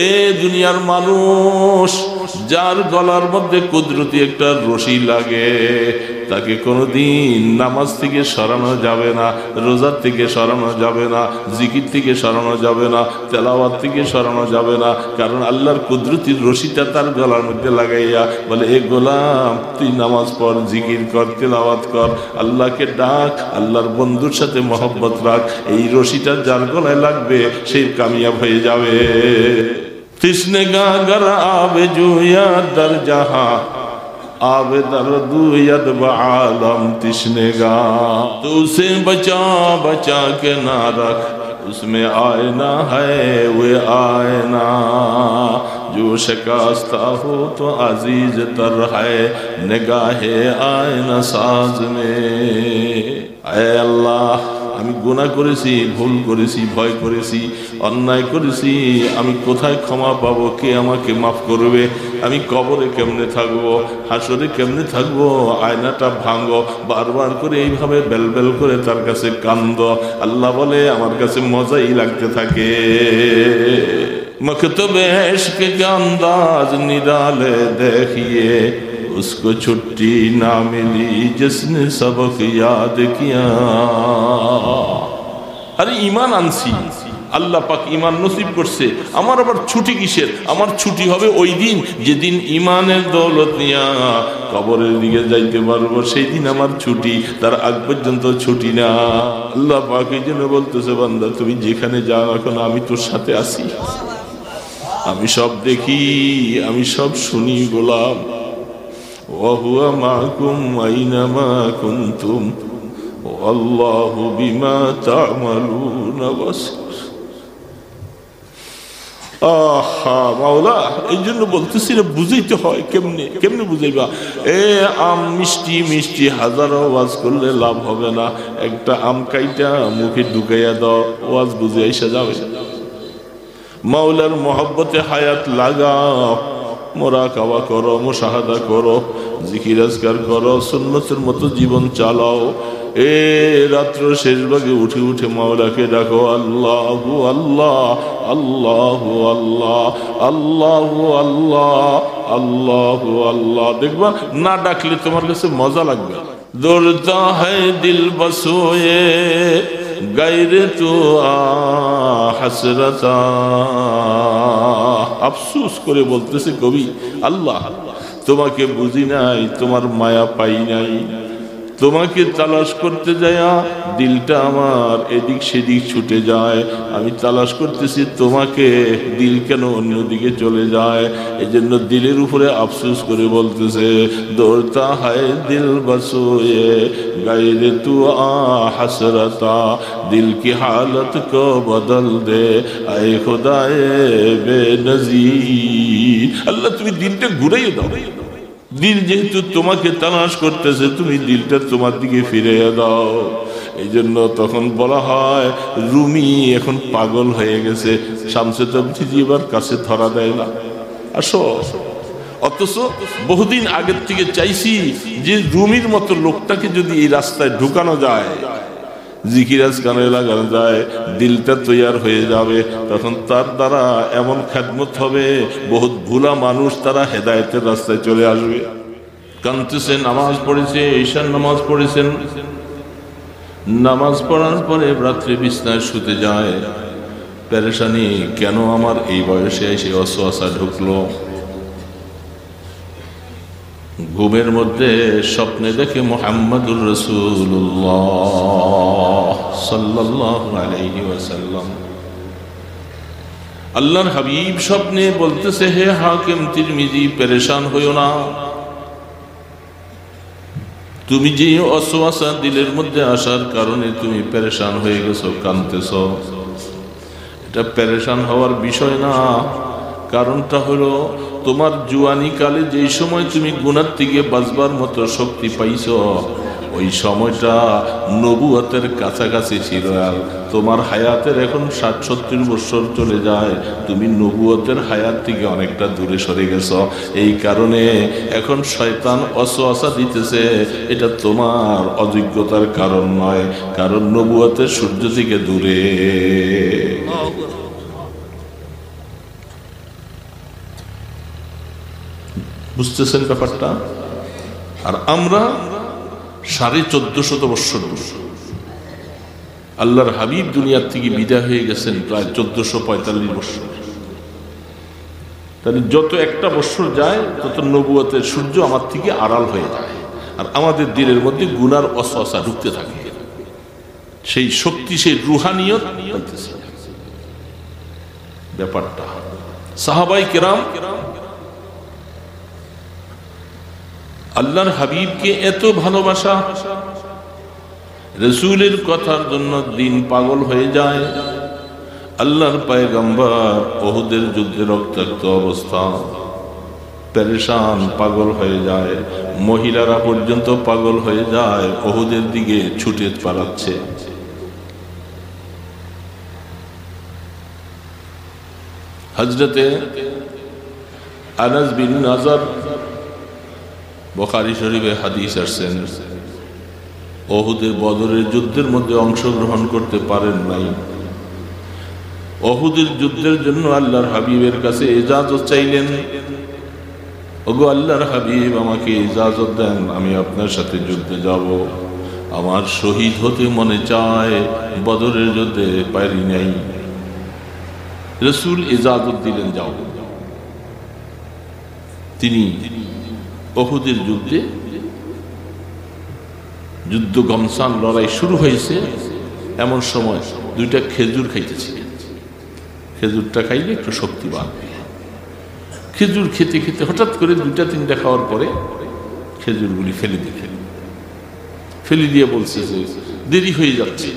এ দুনিয়ার মানুষ, যার গলার মধ্যে কুদরতি একটা রশি লাগে তাকে কোনোদিন নামাজ থেকে সরানো যাবে না, রোজার থেকে সরানো যাবে না, জিকির থেকে সরানো যাবে না, তেলাওয়াত থেকে সরানো যাবে না। কারণ আল্লাহর কুদরতির রশিটা তার গলার মধ্যে লাগাইয়া বলে, এ গোলাম তুই নামাজ পড়, জিকির কর, তেলাওয়াত কর, আল্লাহকে ডাক, আল্লাহর বন্ধুর সাথে মহব্বত রাখ। এই রশিটা যার গলায় লাগবে সেই কামিয়াব হয়ে যাবে। तिसने गा गर आवे जुया दर जहां आवे दर दुयद बालम तिसने गा तो उसे बचा बचा के ना रख, उसमें आईना है वे आईना, जो शिकस्ता हो तो अजीज तर है निगाहे आईना साज में। ऐ अल्लाह আমি গুনাহ করেছি, ভুল করেছি, ভয় করেছি, অন্যায় করেছি, আমি কোথায় ক্ষমা পাবো? কে আমাকে মাফ করবে? আমি কবরে কেমনে থাকবো, হাসরে কেমনে থাকবো? আয়নাটা ভাঙো। বারবার করে এইভাবে বেলবেল করে তার কাছে কান্দ। আল্লাহ বলে আমার কাছে মজাই লাগতে থাকে। মকতবে ইশক কে अंदाज निराले देखिए, उसको छुट्टी ना मिली जिसने सबक याद किया। আরে ঈমান আনছি, আল্লাহ পাক ঈমান নসিব করছে, আমার আবার ছুটি কিসের? আমার ছুটি হবে ওই দিন যেদিন ঈমানের দৌলত নিয়া কবরের দিকে যাইতে পারবো, সেই দিন আমার ছুটি, তার আগ পর্যন্ত ছুটি না। আল্লাহ পাক এই জন্য বলতেছে, বান্দা তুমি যেখানে যাও এখন আমি তোর সাথে আছি, আমি সব দেখি, আমি সব শুনি গোলাম। ওয়াহুয়া মাকুম আইনামা কুনতুম ওয়াল্লাহু বিমা তা'মালুনা বাসীর। আহা মাওলা, এই জন্য বলতেছি না, বুঝাইতে হয়। কেমনে কেমনে বুঝাইবা? আম মিষ্টি মিষ্টি হাজারো ওয়াজ করলে লাভ হবে না। একটা আম কাইটা মুখে ঢুকাইয়া দাও, ওয়াজ বুঝে আইসা যাবে। মাওলার মহব্বতে হায়াত লাগাও, মোরাকাবা করো, মুশাহাদা করো, জিকির আজকার করো, সুন্নতের মতো জীবন চালাও। রাত্র শেষ ভাগে উঠে উঠে মাওলাকে ডাকো, আল্লাহু আল্লাহ, আল্লাহু আল্লাহ, আল্লাহু আল্লাহ, আল্লাহু আল্লাহ। দেখবা না ডাকলে তোমার কাছে মজা লাগবে। দৌড়তা হ্যায় দিল বসোয়ে গায়রে তো হাসরতা। আফসোস করে বলতেছে কবি, আল্লাহ তোমাকে বুঝি নাই, তোমার মায়া পাই নাই, তোমাকে তালাশ করতে যায়া দিলটা আমার এদিক সেদিক ছুটে যায়। আমি তালাশ করতেছি তোমাকে, দিল কেন অন্যদিকে চলে যায়? এই জন্য দিলের উপরে আফসোস করে বলতেছে, দৌড়তা হায় দিল বসোয়ে গায়রে তু হাসরতা, দিল কি হালত কো বদল দে আয়ে খুদায়ে বেনজির। আল্লাহ তুমি দিলটা ঘুরাইয়ে দাও। দিল যেহেতু তোমাকে তালাশ করতেছে, তুমি দিলটা তোমার দিকে ফিরিয়ে দাও। এই জন্য তখন বলা হয় রুমি এখন পাগল হয়ে গেছে, শামসে তাবরিজি এবার কাছে ধরা দেয় না, আসো। অথচ বহুদিন আগের থেকে চাইছি যে রুমির মতো লোকটাকে যদি এই রাস্তায় ঢুকানো যায়, জিকির আজকারে লাগানো যায়, দিলটা তৈয়ার হয়ে যাবে, তখন তার দ্বারা এমন খেদমত হবে, বহুত ভুলা মানুষ তারা হেদায়েতের রাস্তায় চলে আসবে। কানতেছে, নামাজ পড়েছে, ঈশার নামাজ পড়েছেন, নামাজ পড়ার পরে রাত্রে বিছনায় শুতে যায়, পেরেশানি, কেন আমার এই বয়সে এসে ওয়াসওয়াসা ঢুকলো? ঘুমের মধ্যে স্বপ্নে দেখে মুহাম্মদুর রাসূলুল্লাহ সাল্লাল্লাহু আলাইহি ওয়াসাল্লাম, আল্লাহর হাবিব স্বপ্নে বলতেছে, হে হাকিম তিরমিজি, পেরেশান হইও না, তুমি যে ওয়াসওয়াসা দিলের মধ্যে আসার কারণে তুমি পেরেশান হয়ে গেছো, কাঁদতেছো, এটা পেরেশান হওয়ার বিষয় না। কারণটা হলো তোমার জুয়ানি কালে যেই সময় তুমি গুনার থেকে বাঁচবার মতো শক্তি পাইছো, ওই সময়টা নবুয়তের কাছাকাছি ছিল। আর তোমার হায়াতের এখন ৬০-৭০ বছর চলে যায়, তুমি নবুয়তের হায়াত থেকে অনেকটা দূরে সরে গেছো। এই কারণে এখন শয়তান ওয়াসওয়াসা দিতেছে, এটা তোমার অযোগ্যতার কারণ নয়, কারণ নবুয়তের সূর্য থেকে দূরে। বুঝতেছেন ব্যাপারটা? আর আমরা 1450 বৎসর দূর। আল্লাহর হাবিব দুনিয়ার থেকে বিদায় হয়ে গেছেন প্রায় 1445 বৎসর। তাহলে যত একটা বৎসর যায় তত নবুয়তের সূর্য আমার থেকে আড়াল হয়ে যায়, আর আমাদের দিলের মধ্যে গুনার ওয়াসওয়াসা ঢুকতে থাকে। সেই শক্তি, সেই রুহানিয়ত ব্যাপারটা। সাহাবায়ে কেরাম আল্লাহর হাবিবকে এত ভালোবাসা, রাসূলের কথার জন্য দিন পাগল হয়ে যায়। আল্লাহর পয়গম্বর উহুদের যুদ্ধে রক্তাক্ত অবস্থা, পেরেশান, পাগল হয়ে যায়। মহিলারা পর্যন্ত পাগল হয়ে যায়, উহুদের দিকে ছুটে পালাচ্ছে। হযরতে আনাস বিন নাজর, বুখারী শরীফে হাদিস আসছেন, উহুদের বদরের যুদ্ধের মধ্যে অংশগ্রহণ করতে পারেন নাই। উহুদের যুদ্ধের জন্য আল্লাহর হাবিবের কাছে ইজাজত চাইলেন। ওগো আল্লাহর হাবিব, আমাকে ইজাজত দেন, আমি আপনার সাথে যুদ্ধে যাব। আমার শহীদ হতে মনে চায়, বদরের যুদ্ধে পারি নাই। রাসূল ইজাজত দিলেন, যাও। তিনি উহুদের যুদ্ধে, যুদ্ধ গমসান লড়াই শুরু হয়েছে, এমন সময় দুইটা খেজুর খাইতেছিলেন। খেজুরটা খাইলে একটু শক্তি বাড়বে। খেজুর খেতে খেতে হঠাৎ করে দুইটা তিনটা খাওয়ার পরে খেজুরগুলি ফেলে দিয়ে বলছে যে দেরি হয়ে যাচ্ছে।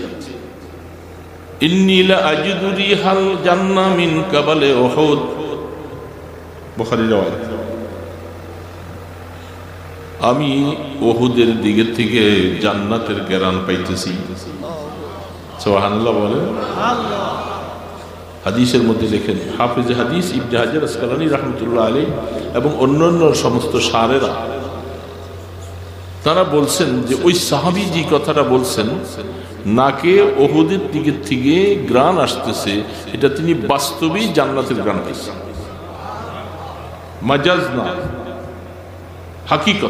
ইন্নী লা আজিদু রিহাল জান্নাহ মিন কাবালে উহুদ, বুখারী riwayat। আমি উহুদের দিকে থেকে জান্নাতের ঘ্রাণ পাইতেছি। সুবহানাল্লাহ বলেন। হাদিসের মধ্যে লেখেন হাফিজ হাদিস ইবনে হাজার আসকালানী রাহমাতুল্লাহ আলাইহি এবং অন্যান্য সমস্ত সারেরা, তারা বলছেন যে ওই সাহাবী যে কথাটা বলছেন, নাকে উহুদের দিকে থেকে ঘ্রাণ আসতেছে, এটা তিনি বাস্তবেই জান্নাতের ঘ্রাণ পাইছেন, মাজাজ না, হাকিকত।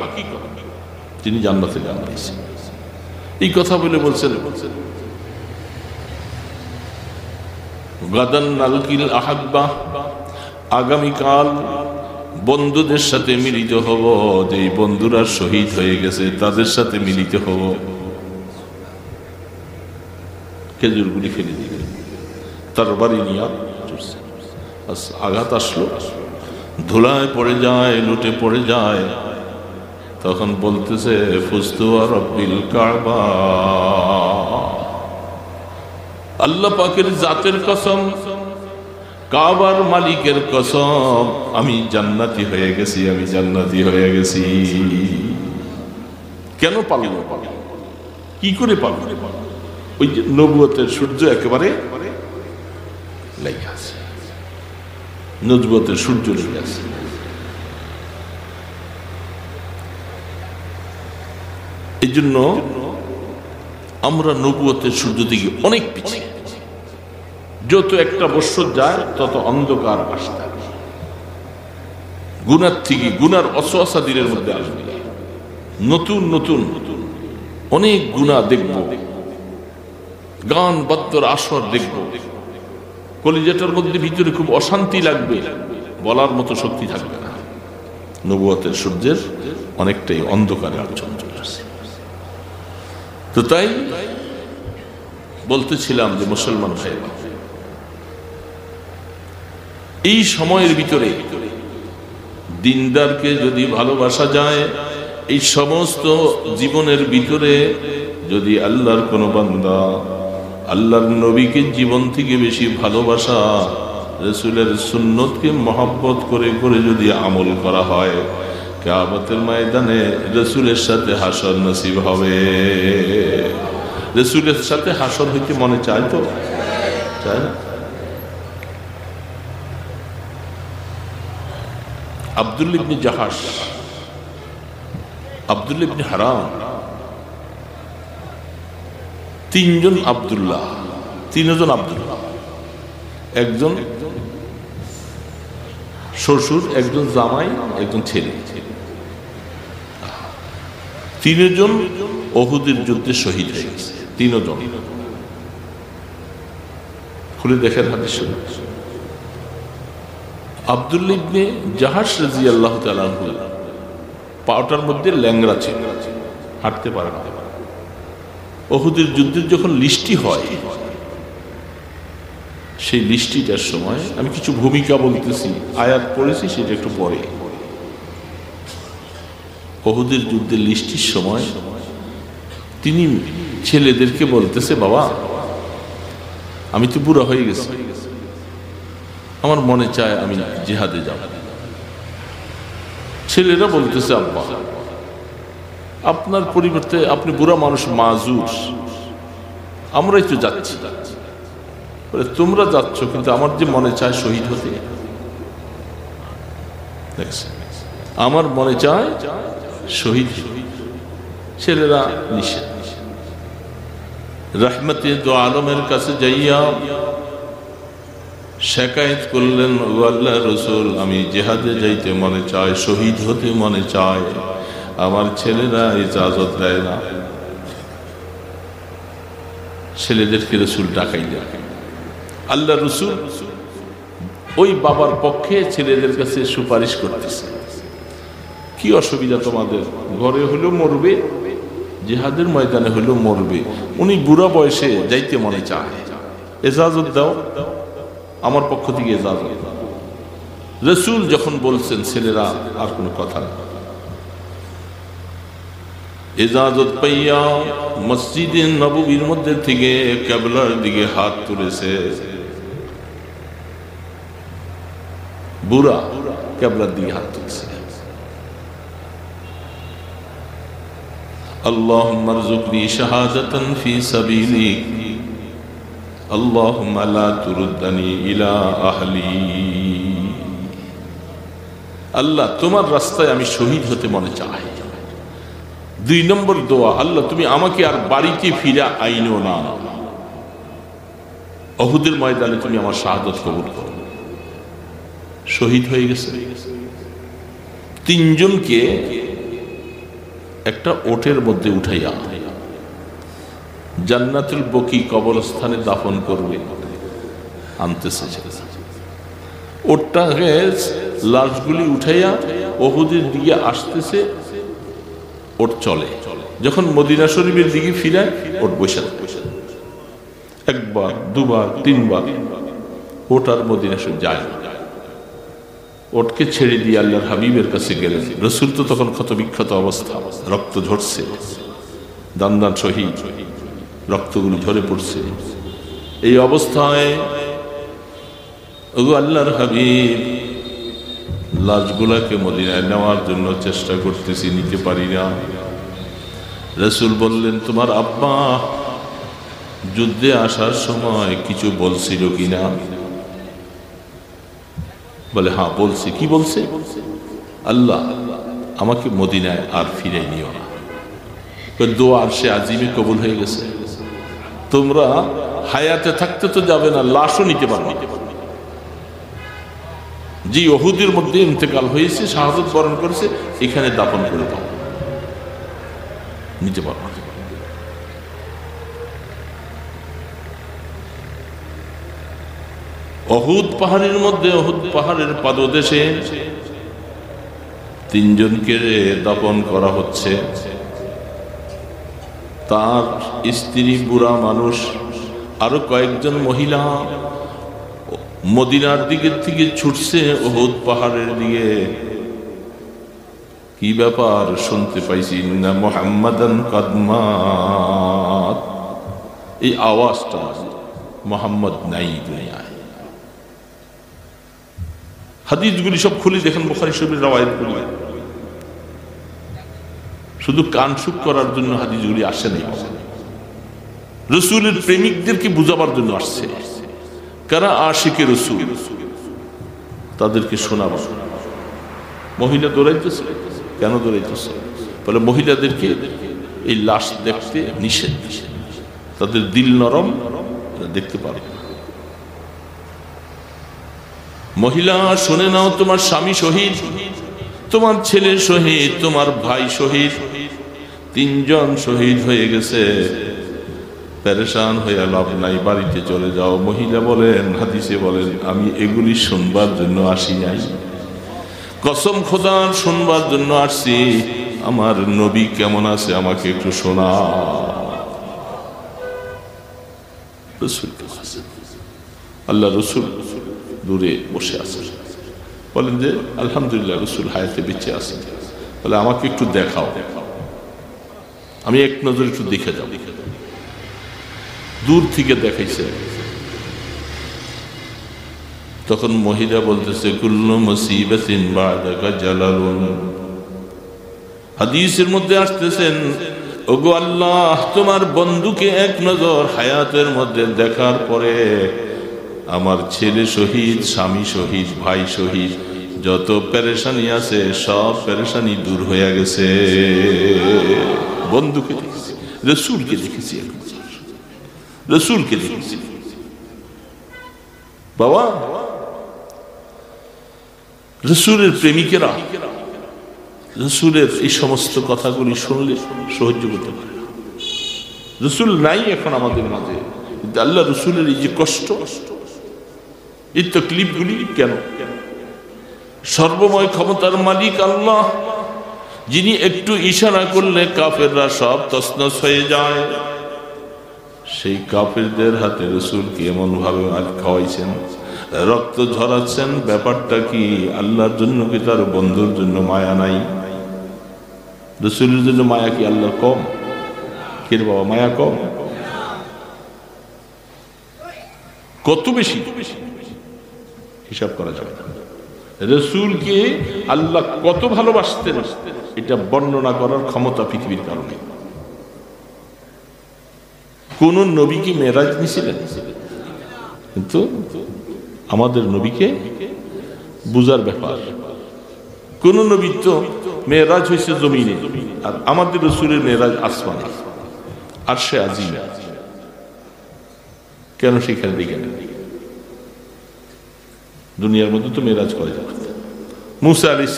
তিনি জান্নাতের ঘ্রাণ পাইছেন। এই কথা বলে বলছেন, গাদান নালকিল আহাব্বা, আগামীকাল বন্ধুদের সাথে মিলিত হব, যে বন্ধুরা শহীদ হয়ে গেছে তাদের সাথে মিলিত হব। খেজুরগুলি ফেলে দিলেন, তরবারি নিয়ে আঘাত আসলো, ধুলায় পড়ে যায়, লুটে পড়ে যায়। তখন বলতেছে ফুস্তু রব্বিল কাবা, আল্লাহ পাকের জাতের কসম, কাবার মালিকের কসম, আমি জান্নাতি হয়ে গেছি, আমি জান্নাতি হয়ে গেছি। কেন পালন? কি করে পালন? ওই যে নবুয়তের সূর্য একেবারে লেগে আছে, নবুয়তের সূর্য লেগে আছে। এই জন্য আমরা নবুয়তের সূর্য থেকে অনেক পিছিয়ে। যত একটা বৎসর যায় তত অন্ধকার আসতে, গুনার থেকে গুনার অসওয়াসা দিলের মধ্যে আসবে। নতুন নতুন অনেক গুনাহ দেখব, গান বাদ্যর আসর দেখব, কলিজাটার মধ্যে ভিতরে খুব অশান্তি লাগবে, বলার মতো শক্তি থাকবে না। নবুয়তের সূর্যের অনেকটাই অন্ধকারে আলোচনা চলে আসে। তো তাই বলতেছিলাম যে মুসলমান ভাইরা, এই সময়ের ভিতরে দিনদারকে যদি ভালোবাসা যায়, এই সমস্ত জীবনের ভিতরে যদি আল্লাহর কোন বান্দা আল্লাহর নবীকে জীবন থেকে বেশি ভালোবাসা, রাসূলের সুন্নতকে মহব্বত করে করে যদি আমল করা হয়, কিয়ামতের ময়দানে রাসূলের সাথে হাসর নসিব হবে। রাসূলের সাথে হাসর হইতে মনে চায় তো? চায় না? আব্দুল্লাহ ইবনে জাহাশ, আব্দুল্লাহ ইবনে হারাম, তিনজন আব্দুল্লাহ, তিনজন আব্দুল্লাহ। একজন শ্বশুর, একজন জামাই, একজন ছেলে, তিনজন উহুদের যুদ্ধে শহীদ হয়ে গেছে। তিনজন। খুলে দেখেন হাদিস। আব্দুল্লাহ ইবনে জাহাশ রাদিয়াল্লাহু তাআলা আনহু পাওটার মধ্যে ল্যাংড়া ছিল, হাঁটতে পারে না। উহুদের যুদ্ধের যখন লিস্টি হয়, সেই লিস্টিটার সময় আমি কিছু ভূমিকা বলতেছি, আয়াত পড়েছি, সেটা একটু পরে। উহুদের যুদ্ধের লিস্টির সময় তিনি ছেলেদেরকে বলতেছে, বাবা আমি তো বুড়া হয়ে গেছি, আমার মনে চায় আমি জিহাদে যাব। ছেলেরা বলতেছে, আব্বা আপনার পরিবর্তে আপনি বুড়া মানুষ, মাজুর, আমরাই তো যাচ্ছি। তোমরা যাচ্ছ, কিন্তু আমার যে মনে চায় শহীদ হতে, আমার মনে চায় শহীদ। ছেলেরা নিষেধ। রহমতে দো আলমের কাছে যাইয়া শেকায়েত করলেন, ও আল্লাহর রাসূল, আমি জিহাদে যাইতে মনে চায়, শহীদ হতে মনে চায়, আমার ছেলেরা ইজাজত দেয় না। ছেলেদেরকে রাসূল ডাকাইলেন। আল্লাহ রাসূল ওই বাবার পক্ষে ছেলেদের কাছে সুপারিশ করতেছে, কি অসুবিধা তোমাদের, ঘরে হলেও মরবে, জিহাদের ময়দানে হলেও মরবে, উনি বুড়া বয়সে যাইতে মনে চায়, ইজাজত দাও, আমার পক্ষ থেকে ইজাজত। রাসূল যখন বলছেন, ছেলেরা আর কোনো কথা না। ইজাজত পাইয়া মসজিদে নববীর মধ্যে থেকে কিবলার দিকে হাত তুলেছে। বুড়া কিবলার দিকে হাত তুলছে। আল্লাহুম্মা রযুকনি শাহাদাতান ফি সাবিলিক, আল্লাহুম্মা লা তুরুদ্দানি ইলা আহলি। আল্লাহ তোমার রাস্তায় আমি শহীদ হতে মনে চাই। 2 নম্বর দোয়া, আল্লাহ তুমি আমাকে আর বাড়িতে ফিরে আইনো না, উহুদের ময়দানে তুমি আমার শাহাদাত কবুল করো। শহীদ হয়ে গেছে। 3 জনকে একটা ওটের মধ্যে উঠাইয়া জান্নাতুল বকি কবরস্থানে দাফন করবে, আনতেছে। ওটটাকে লাশগুলি উঠাইয়া উহুদের দিকে আসতেছে, ওট চলে। যখন মদিনা শরীফের দিকে ফিরায়, ওট বসে থাকে। 1 বার 2 বার 3 বার ওট আর মদিনা শরীফ যায় না। ওটকে ছেড়ে দিয়ে আল্লাহর হাবিবের কাছে গেলেন। রাসূল তো তখন ক্ষতবিক্ষত অবস্থা, রক্ত ঝরছে, দান দান শহীদ, রক্তগুলো ঝরে পড়ছে। এই অবস্থায় ওগো আল্লাহর হাবিব, লাশগুলাকে মদিনায় নেওয়ার জন্য চেষ্টা করতেছি, নিতে পারি না। রাসূল বললেন, তোমার আব্বা যুদ্ধে আসার সময় কিছু বলছিল কিনা? বলে, হ্যাঁ বলছে। কি বলছে? আল্লাহ আমাকে মদিনায় আর ফিরে নিও না। দোয়া আরশে আজিমে কবুল হয়ে গেছে। তোমরা হায়াতে থাকতে তো যাবে না, লাশও নিতে পারবে না। যে উহুদের মধ্যে ইন্তেকাল হয়েছে, শাহাদাত বরণ করেছে, এখানে দাফন করে দাও, নিতে পারবে না। উহুদ পাহাড়ের মধ্যে, উহুদ পাহাড়ের পাদদেশে 3 জনকে দাফন করা হচ্ছে। তার স্ত্রী, বুড়া মানুষ, আরো কয়েকজন মহিলা মদিনার দিকে থেকে ছুটছে উহুদ পাহাড়ের দিকে। কি ব্যাপার শুনতে পাইছি, না মুহাম্মাদান কাদ মাত, এই আওয়াজটা, মুহাম্মদ নাই দুনিয়ায়। হাদিসগুলি সব খুলে দেখেন বুখারী শরীফের রওয়ায়াতগুলি। শুধু কানসুক করার জন্য হাদিসগুলি আসে নাই, রাসূলের প্রেমিকদেরকে বুঝাবার জন্য আসছে। কারা আশিকে রাসূল, তাদেরকে শোনাবো। মহিলা দৌড়াইতেছে, কেন দৌড়াইতেছে? বলে মহিলাদেরকে এই লাশ দেখতে নিষেধ, তাদের দিল নরম, দেখতে পারে। মহিলা শুনে নাও, তোমার স্বামী শহীদ, তোমার ছেলে শহীদ, তোমার ভাই শহীদ, 3 জন শহীদ হয়ে গেছে। পেরেশান হয়ে লাভ নাই, বাড়িতে চলে যাও। মহিলা বলেন, হাদিসে বলেন, আমি এগুলি শুনবার জন্য আসি নাই, কসম খোদার শুনবার জন্য আসছি। আমার নবী কেমন আছে আমাকে একটু শোনা। আল্লাহ রসুল দূরে বসে আছেন, বলেন যে আলহামদুলিল্লাহ রসুল হায়াতে বেঁচে আছেন, বলে আমাকে একটু দেখাও, আমি এক নজর একটু দেখে যাব। দূর থেকে দেখাইছে। তখন মহিলা বলতেছে, কুল্লু মুসিবাতিন বাদাকা জালালুন। হাদিসের মধ্যে আসতেছেন, ওগো আল্লাহ, তোমার বন্ধুকে এক নজর হায়াতের মধ্যে দেখার পরে আমার ছেলে শহীদ, স্বামী শহীদ, ভাই শহীদ, যত পেরেশানি আছে সব পেরেশানি দূর হয়ে গেছে। বন্ধুকে দেখেছি, রসুলকে দেখেছি, রসুলকে দেখেছি। বাবা, রসুলের প্রেমিকেরা রসুলের এই সমস্ত কথাগুলি শুনলে সহ্য করতে পারে না। রসুল নাই এখন আমাদের মাঝে, কিন্তু আল্লাহ রসুলের এই যে কষ্ট, এই তকলিফগুলি কেন? সর্বময় ক্ষমতার মালিক আল্লাহ, যিনি একটু ইশারা করলে কাফেররা সব তছনছ হয়ে যায়, সেই কাফেরদের হাতে রসুলকে এমন ভাবে আজ খাওয়াইছেন, রক্ত ঝরাচ্ছেন। ব্যাপারটা কি? আল্লাহর জন্য কি তার বন্ধুর জন্য মায়া নাই? রসুলের জন্য মায়া কি আল্লাহর কম? কে বাবা, মায়া কম? কত বেশি হিসাব করা যাবে না। রসুলকে আল্লাহ কত ভালোবাসতেন এটা বর্ণনা করার ক্ষমতা পৃথিবীর কারণে। কোন নবী কি মেরাজ নিছিলেন? কিন্তু আমাদের নবীকে বুঝার ব্যাপার। কোন নবী তো মেরাজ হয়েছে জমিনে, আর আমাদের রসুলের মেরাজ আসমানে, আরশে আজিম। কেন সেখানে দেখে না? দুনিয়ার মধ্যে তো মেরাজ করা যাবে। মুসা আলাইহিস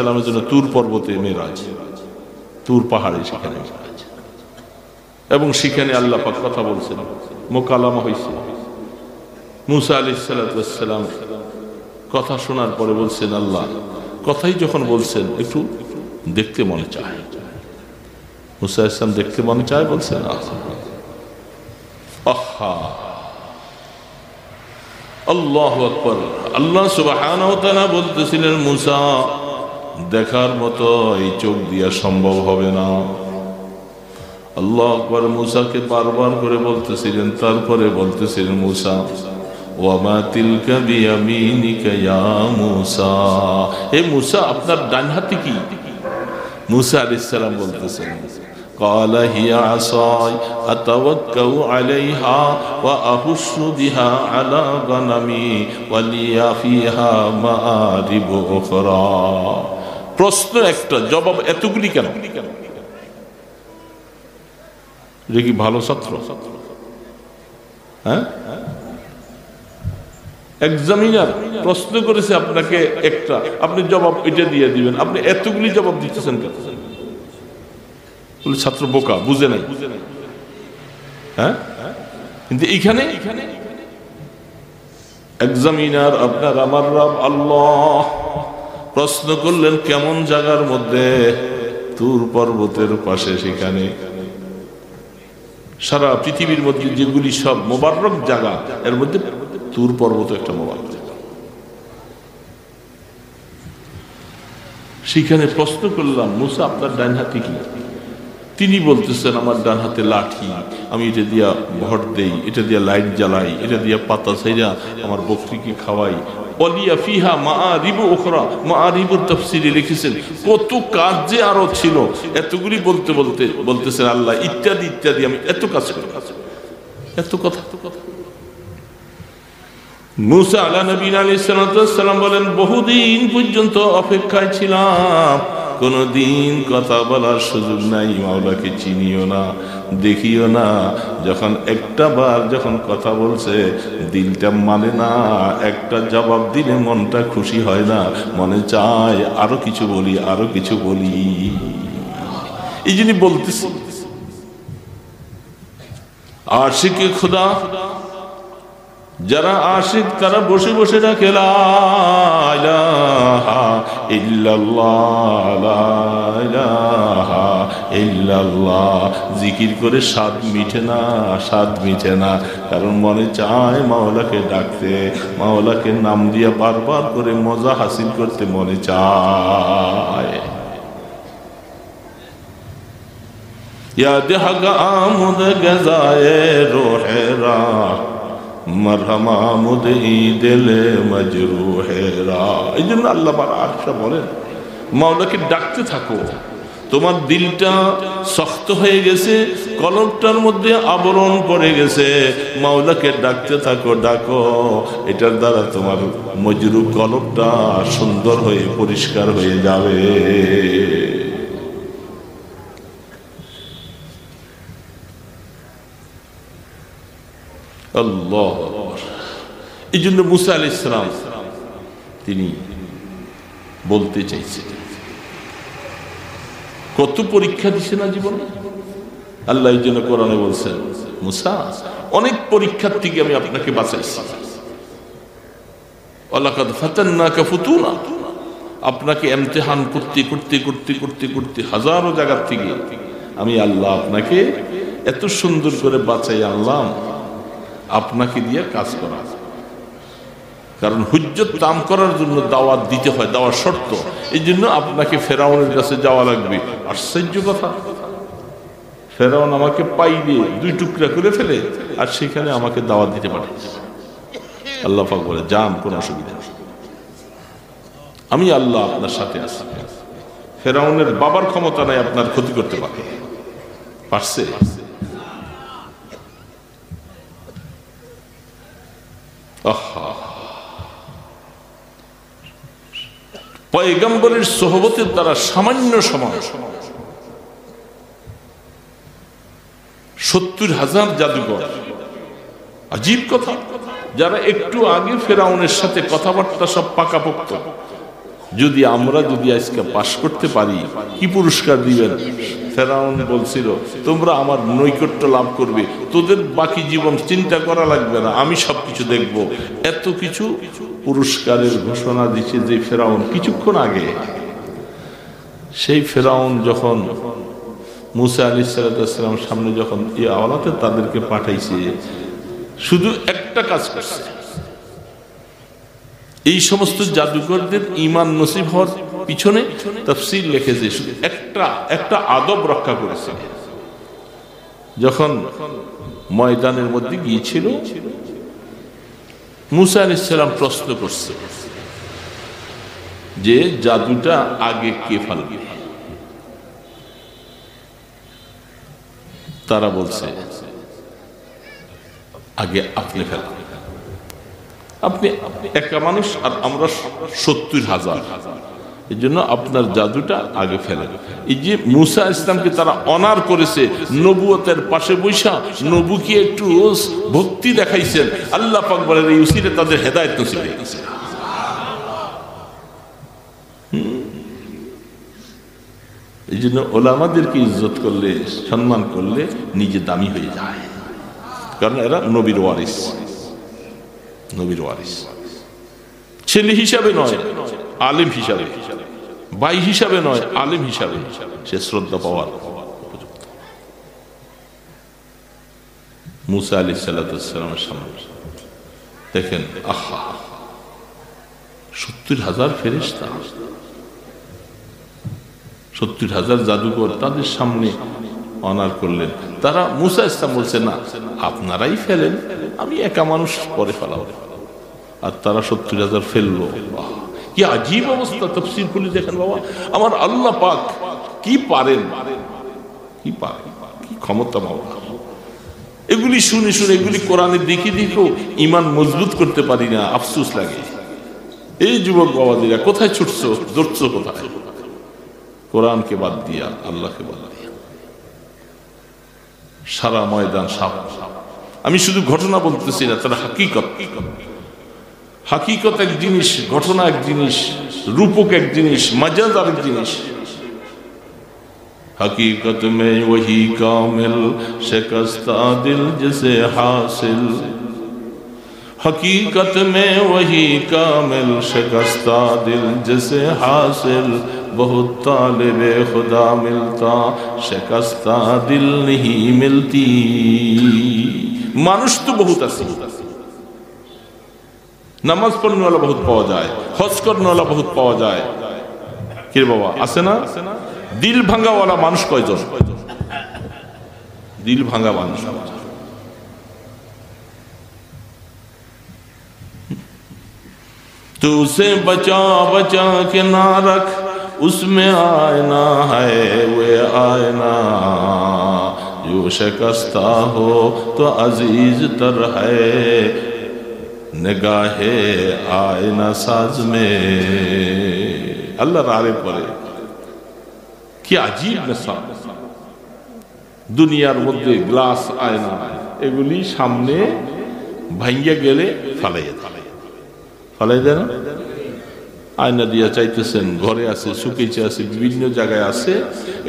সালামের জন্য তুর পর্বতে মেরাজ, তুর পাহাড়ে সেখানে মেরাজ, এবং সেখানে আল্লাহ পাক কথা বলছেন, মোকালামা হয়েছে। মুসা আলাইহিস সালাম কথা শোনার পরে বলছেন, আল্লাহ কথাই যখন বলছেন একটু দেখতে মনে চায়। মুসা আলাইহিস সালাম দেখতে মনে চায় বলছেন, আহা, আল্লাহু আকবার। আল্লাহ সুবহানাহু ওয়া তাআলা বলতেছিলেন, মুসা দেখার মতো এই চোখ দিয়া সম্ভব হবে না। আল্লাহু আকবার। মুসাকে বারবার করে বলতেছিলেন, তারপরে বলতেছিলেন, মুসা ওয়া মা তিলকা বিয়ামিনিকা ইয়া মুসা, হে মুসা আপনার ডান হাতে কি? মুসা আলাইহিস সালাম বলতেছেন, قال هي عصاي أتوكأ عليها وأهش بها على غنمي ولي فيها مآرب أخرى। প্রশ্ন একটা, জবাব এতগুলি কেন? এটা কি ভালো ছাত্র? হ্যাঁ, এক্সামিনার প্রশ্ন করেছে আপনাকে একটা, আপনি জবাব এটা দিয়ে দিবেন, আপনি এতগুলি জবাব দিতেছেন কেন? ছাত্র বোকা, বুঝে নাই। হ্যাঁ, কিন্তু এইখানে এক্সামিনার আপনার আমার রব আল্লাহ প্রশ্ন করলেন, কেমন জায়গার মধ্যে? তুর পর্বতের পাশে। সেখানে সারা পৃথিবীর মধ্যে যেগুলি সব মোবারক জায়গা, এর মধ্যে তুর পর্বত একটা মোবারক জায়গা। সেখানে প্রশ্ন করলাম, মুসা আপনার ডান হাতে কি? তিনি বলতেছেন, আমার ডান হাতে লাঠি, আমি এটা দিয়া ভর দেই, এটা দিয়া লাইট জ্বালাই, এটা দিয়া পাতা ছাইরা আমার বকরিকে খাওয়াই। ওয়ালিয়া ফিহা মাআরিবু উখরা, মাআরিবুর তাফসীরে লিখেছেন কত কাজ যে আরো ছিল। এতগুলি বলতে বলতে বলতেছেন আল্লাহ ইত্যাদি ইত্যাদি, আমি এত কাজ করি, এত কথা। মুসা আলা নবী আলাইহিস সালাম বলেন, বহুদিন পর্যন্ত অপেক্ষায় ছিলাম, কোনোদিন কথা বলার সুযোগ নাই, মাওলাকে চিনিও না, দেখিও না। যখন একটা বার যখন কথা বলছে দিলটা মানে না, একটা জবাব দিলে মনটা খুশি হয় না, মনে চায় আরো কিছু বলি, আরো কিছু বলি। এই জন্য বলতেছি আশিকে খোদা যারা আশিক তারা বসে বসে ডাকে লা ইলাহা ইল্লাল্লাহ, লা ইলাহা ইল্লাল্লাহ। জিকির করে স্বাদ মিটে না, স্বাদ মিটে না, কারণ মনে চায় মাওলাকে ডাকতে, মাওলাকে নাম দিয়ে বারবার করে মজা হাসিল করতে মনে চায়। याद हक आमुद गजाए रोहेरा मरहमा मुद दिल मजरूहेरा। এই জন্য আল্লাহ আরশা বলেন মাওলাকে ডাকতে থাকো। তোমার দিলটা শক্ত হয়ে গেছে, কলবটার মধ্যে আবরণ পড়ে গেছে, মাওলাকে ডাকতে থাকো, ডাকো। এটার দ্বারা তোমার মজরু কলবটা সুন্দর হয়ে পরিষ্কার হয়ে যাবে। আল্লাহ। এই জন্য মুসা আলাইহিস সালাম তিনি বলতে চাইছেন, কত পরীক্ষা দিছে না জীবনে আল্লাহ। এই জন্য কোরআনে বলছেন মুসা অনেক পরীক্ষার থেকে আমি আপনাকে বাঁচাইছি। ওয়ালাকাদ ফাতান্নাকা ফুতুনা, আপনাকে ইমতিহান করতে করতে করতে করতে করতে হাজারো জায়গা থেকে আমি আল্লাহ আপনাকে এত সুন্দর করে বাঁচাই আনলাম আপনাকে দিয়ে কাজ করা। কারণ হুজ্জত তাম করার জন্য দাওয়াত দিতে হয়, দাওয়ার শর্ত। এই জন্য আপনাকে ফেরাউনের কাছে যাওয়া লাগবে। আশ্চর্য কথা, ফেরাউন আমাকে পাইলে দুই টুকরা করে ফেলে, আর সেখানে আমাকে দাওয়াত দিতে পারে। আল্লাহ পাক বলে যান, কোনো অসুবিধা নেই, আমি আল্লাহ আপনার সাথে আছি। ফেরাউনের বাবার ক্ষমতা নাই আপনার ক্ষতি করতে পারে, পারছে? পয়গম্বরের সোহবতের দ্বারা সামান্য সময় 70,000 জাদুকর। আজীব কথা, যারা একটু আগে ফেরাউনের সাথে কথাবার্তা সব পাকাপোক্ত, যদি আমরা আজকে পাশ করতে পারি কি পুরস্কার দিবেন? ফেরাউন বলছিল তোমরা আমার নৈকট্য লাভ করবে, তোদের বাকি জীবন চিন্তা করা লাগবে না, আমি সবকিছু দেখব। এত কিছু পুরস্কারের ঘোষণা দিচ্ছে যে ফেরাউন কিছুক্ষণ আগে। সেই ফেরাউন যখন মুসা আলাইহিস সালাম সামনে যখন এই আওলাতে তাদেরকে পাঠাইছে, শুধু একটা কাজ করছে, এই সমস্ত জাদুকরদের ঈমান নসিব হওয়ার পিছনে তাফসীর লিখেছে শুধু একটা আদব রক্ষা করেছে। যখন ময়দানের মধ্যে গিয়েছিল, মুসা আলাইহিস সালাম প্রশ্ন করছে যে জাদুটা আগে কে ফেলবে? তারা বলছে আগে আপনি ফেলেন। আপনি একা মানুষ আর আমরা 70,000, এই জন্য আপনার জাদুটা আগে ফেলেন। এই যে মুসা ইসলামকে তারা অনার করেছে, নবুয়তের পাশে বৈশা নবুকে একটু ভক্তি দেখাইছেন, আল্লাহ পাক বলেন এই উসিলে তাদের হেদায়েত নসিব হয়ে গেছে। এই জন্য ওলামাদেরকে ইজ্জত করলে, সম্মান করলে নিজে দামি হয়ে যায়, কারণ এরা নবীর ওয়ারিস। নবীর ওয়ারিস ছেলে হিসাবে নয়, আলেম হিসাবে, ভাই হিসাবে নয়, আলেম হিসাবে সে শ্রদ্ধা পাওয়ার উপযুক্ত। মুসা আলাইহিস সালামের সামনে দেখেন, আহা 70,000 ফেরেশতা, 70,000 জাদুকর তাদের সামনে অনার করলেন। তারা মুসা ইসলাম বলছে না আপনারাই ফেলেন, আমি একা মানুষ পরে ফেলাবো। আর তারা 70,000 ফেললো। কি আজীব অবস্থা! তাফসীর খুলে দেখেন বাবা, আমার আল্লাহ পাক কি পারেন, কি পারেন, কি ক্ষমতা বাবা। এগুলি শুনে শুনে, এগুলি কোরআনে দেখে দেখেও ঈমান মজবুত করতে পারি না, আফসোস লাগে। এই যুবক বাবাদিরা কোথায় ছুটছো, দৌড়ছো কোথায়? কোরআনকে বাদ দিয়া, আল্লাহকে বাদ দিয়া সারা ময়দান সাপ। আমি শুধু ঘটনা বলতেছি না, তার হাকিকত। হাকিকত এক জিনিস, ঘটনা এক জিনিস, রূপক এক জিনিস, মজাজ আরেক জিনিস। हकीकत में वही कामिल शिकस्ता दिल जिसे हासिल, हकीकत में वही कामिल शिकस्ता दिल जिसे हासिल, बहुत तालिबे खुदा मिलता शिकस्ता दिल नहीं मिलती। মানুষ তো বহুত আছে, নামাজ পড়নেওয়ালা বহুত পাওয়া যায়, হজ করনেওয়ালা বহুত পাওয়া যায়, কি বাবা আছে না? দিল ভাঙ্গাওয়ালা মানুষ কয়জন? দিল ভাঙ্গা মানুষ तो उसे बचा बचा के ना रख, उसमें आईना है वे आईना, जो शिकस्ता हो तो अजीज तर है निगाहे आईना साज में। अल्लाह रारे पड़े কি আজীব নেশা। দুনিয়ার মধ্যে গ্লাস, আয়না, এগুলি সামনে ভাঙ্গিয়া গেলে ফালাই দেয় না? আয়না দিয়া চাইতেছেন, ঘরে আছে, শুকিয়েছে আছে, বিভিন্ন জায়গায় আছে,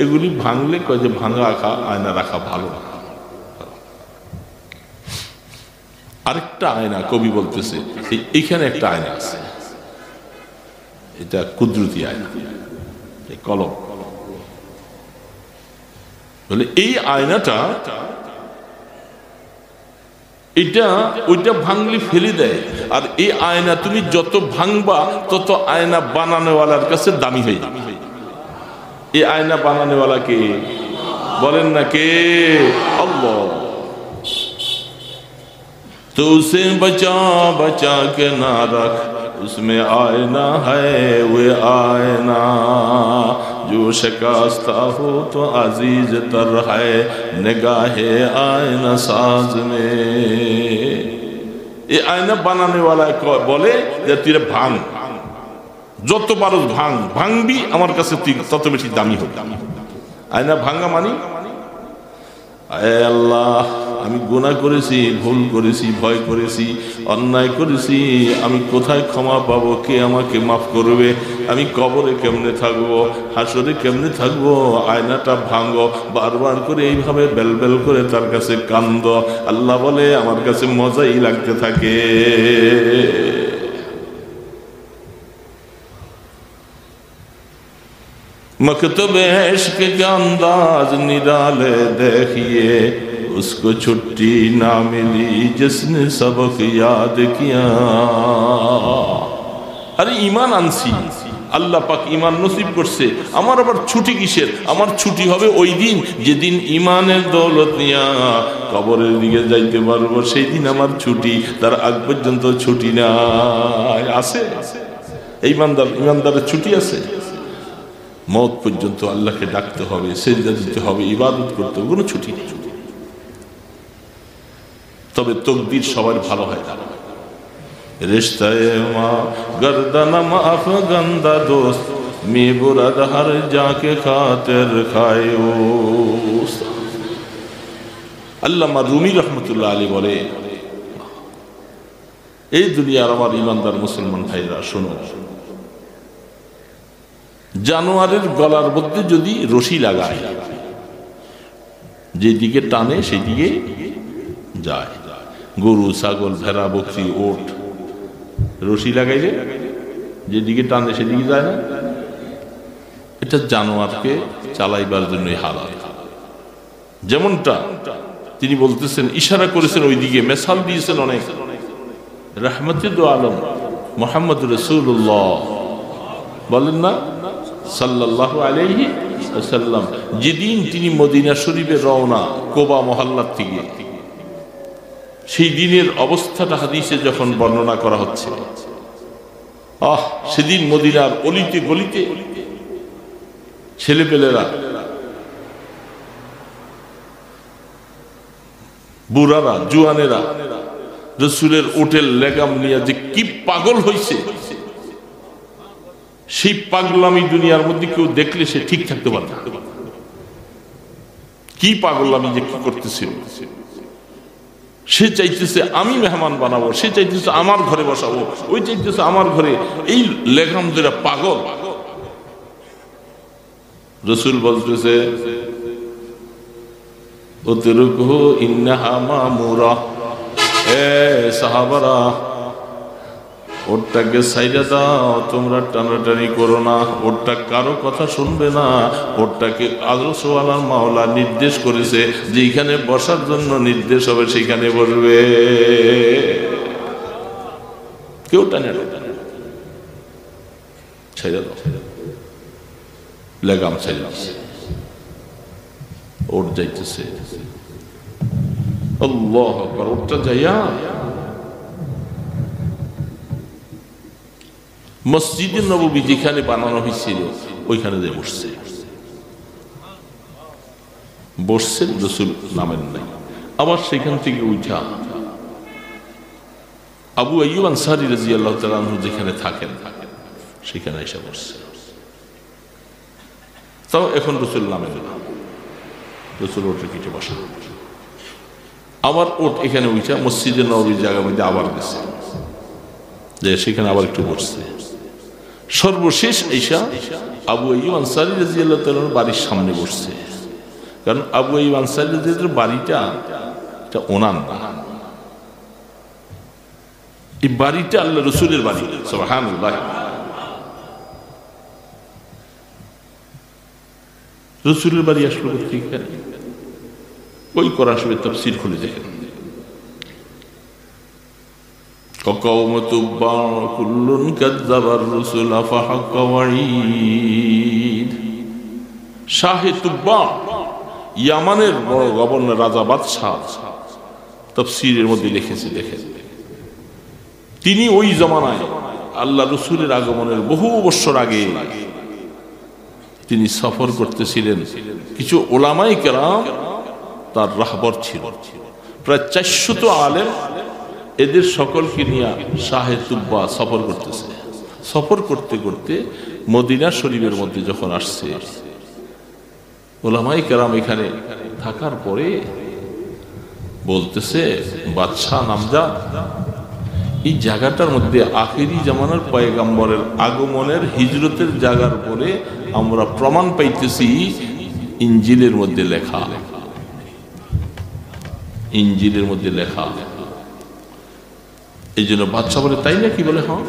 এগুলি ভাঙলে কয় যে ভাঙা রাখা, আয়না রাখা ভালো না। আরেকটা আয়না কবি বলতেছে এইখানে একটা আয়না আছে, এটা কুদরতি আয়না, এই কলম বলে এই আয়নাটা, এটা ওইটা ভাঙলে ফেলে দেয়। আর এই আয়না তুমি যত ভাঙবা তত আয়না বানানোওয়ালার কাছে দামি হয়ে যাবে। এই আয়না বানানোওয়ালা কে বলেন না? কে? আল্লাহ। তো উসে বচা বচা কে না রাখ, उसमें आईना है वे आईना, जो शिकस्ता हो तो अजीज तर है निगाहे आईना साज में। ये आईना बनाने वाला बोले যে তুই ভাঙ, যত পারো ভাঙ, ভাঙবি আমার কাছে তুই তত বেশি দামি হবে। আয়না ভাঙা মানে আয় আল্লাহ, আমি গুনাহ করেছি, ভুল করেছি, ভয় করেছি, অন্যায় করেছি, আমি কোথায় ক্ষমা পাবো? কে আমাকে মাফ করবে? আমি কবরে কেমনে থাকবো, হাসরে কেমনে থাকবো? আয়নাটা ভাঙো, বারবার করে এইভাবে বেলবেল করে তার কাছে কান্দ। আল্লাহ বলে আমার কাছে মজাই লাগতে থাকে। मकतब इश्क के अंदाज निराले देखिए, उसको छुट्टी ना मिली जिसने सबक याद किया। अरे ईमान आनसी, আল্লাহ পাক ঈমান নসিব করছে, আমার আবার ছুটি কিসের? আমার ছুটি হবে ওই দিন যেদিন ঈমানের দৌলত নিয়া কবরের দিকে যাইতে পারবো, সেই দিন আমার ছুটি। তার আগ পর্যন্ত ছুটি নাই। আছে ঈমানদারের ছুটি আছে? মওত পর্যন্ত আল্লাহকে ডাকতে হবে, সিজদা দিতে হবে, ইবাদত করতে হবে, কোনো ছুটি নেই। তবে তকদির সবার ভালো হয় না। रिश्ते माँ गर्दन माफ गंदा दोस्त मी बुरद हर जाके खातिर खायो। আল্লামা রুমি রহমতুল্লাহ আলী বলে, এই দুনিয়ার আমার ইমানদার মুসলমান ভাইরা শোনো, জানোয়ারের গলার মধ্যে যদি রশি লাগায়, যেদিকে টানে সেই দিকে যায়। গরু, ছাগল, ভেড়া, বকরি, ওট, রশি লাগাইলে যেদিকে টানে সেদিকে যায় না। এটা জানোয়ারকে চালাইবার জন্যই হালাল। যেমনটা তিনি বলতেছেন, ইশারা করেছেন ওইদিকে, মেসাল দিয়েছেন অনেক। রাহমাতুল আলম মুহাম্মদ রাসূলুল্লাহ বলেন না সাল্লাল্লাহু আলাইহি ওয়াসাল্লাম, যেদিন তিনি মদিনা শরীফে রওনা, কোবা মহল্লার থেকে, সেই দিনের অবস্থাটা হাদিসে যখন বর্ণনা করা হচ্ছে, সেদিন মদিনার অলিতে গলিতে ছেলেপেলেরা, বুড়ারা, জুয়ানেরা রসুলের ওটের লেগাম নিয়ে যে কি পাগল হয়েছে, সেই পাগলামি দুনিয়ার মধ্যে কেউ দেখলে সে ঠিক থাকতে পারে না। কি পাগলামি যে কি করতেছিল, সে চাইতেছে আমি মেহমান বানাবো, সে চাইতেছে আমার ঘরে বসাবো, ওই চাইতেছে আমার ঘরে, এই লেগাম যেটা পাগল। রসুল বলতেছে উতরুকহু ইন্নাহা মামুরা, এ সাহাবারা ওরটাকে সাইডা দাও, তোমরা টানাটানি করো না, ওরটা কারো কথা শুনবে না। ওরটাকে আদর্শওয়ালার মাওলা নির্দেশ করেছে যেখানে বসার জন্য নির্দেশ হবে সেখানে বসবে, কেউ টানে ছেড়ে দাও, লেগাম ছেড়ে দিচ্ছে, ওর যাইতেছে আল্লাহু আকবার, ওরটা যাইয়া মসজিদে নববী যেখানে বানানো হয়েছিল ওইখানে যে বসছেন, রসুল নামেন নাই। আবার সেখান থেকে উঠা আবু আইয়ুব আনসারী রাদিয়াল্লাহু তাআলা আনহু যেখানে থাকেন সেখানে এসে বসছে। তাও এখন রসুল নামেন না, রসুল ওঠে কিছু বসা, আবার ওট এখানে উঠা মসজিদে নববীর জায়গার মধ্যে আবার গেছে, যে সেখানে আবার একটু বসছে। সর্বশেষ ঈশা আবু আইয়ুব আনসারী রাদিয়াল্লাহু তাআলার বাড়ির সামনে বসছে, কারণ আবু আইয়ুব আনসারী রাদিয়াল্লাহু বাড়িটা এটা ওনার না, এই বাড়িটা আল্লাহ রসুলের বাড়ি। সুবহানাল্লাহ। রসুলের বাড়ি আসলো কোথেকে? ওই কোরআন তাফসীর খুলে দেখেন, وقوم تبع كل كذب الرسل فحق وعيد। শাহে তুব্বা ইয়ামানের বড় গভর্নর রাজা বাদশাহ তাফসীরের মধ্যে লিখেছে, দেখেন তিনি ওই জমানায় আল্লাহ রসুলের আগমনের বহু বছর আগে তিনি সফর করতেছিলেন। কিছু ওলামায়ে কেরাম তার রাহবর ছিল, প্রায় 400 আলেম, এদের সকলকে নিয়ে শাহে তুব্বা সফর করতেছে। সফর করতে করতে মদিনা শরীফের মধ্যে যখন আসছে, ওলামায়ে কেরাম এখানে থাকার পরে বলতেছে, বাদশাহ নামজাদ, এই জায়গাটার মধ্যে আখিরি জামানার পয়গম্বরের আগমনের হিজরতের জায়গার পরে আমরা প্রমাণ পাইতেছি ইঞ্জিলের মধ্যে লেখা, ইঞ্জিলের মধ্যে লেখা। এই জন্য বাদশাহ বলে, তাই নাকি? বলে হ্যাঁ,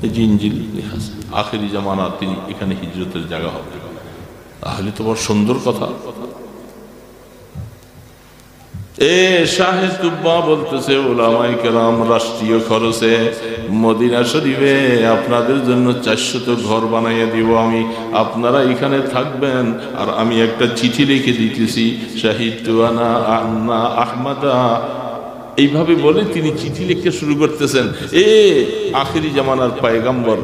এই যে ইঞ্জিল লেখা আছে আখিরি জামানা তিনি এখানে হিজরতের জায়গা হবে, তাহলে তো বড় সুন্দর কথা। শাহে তুব্বা বলতেছে, ওলামায়ে কেরাম রাষ্ট্রীয় খরচে মদিনা শরীফে আপনাদের জন্য 400 ঘর বানাইয়া দিব আমি, আপনারা এখানে থাকবেন। আর আমি একটা চিঠি লিখে দিতেছি, শাহিদতু আনা আন্না আহমাদা, এইভাবে বলে তিনি চিঠি লিখতে শুরু করতেছেন। আখিরি জামানার পয়গম্বর,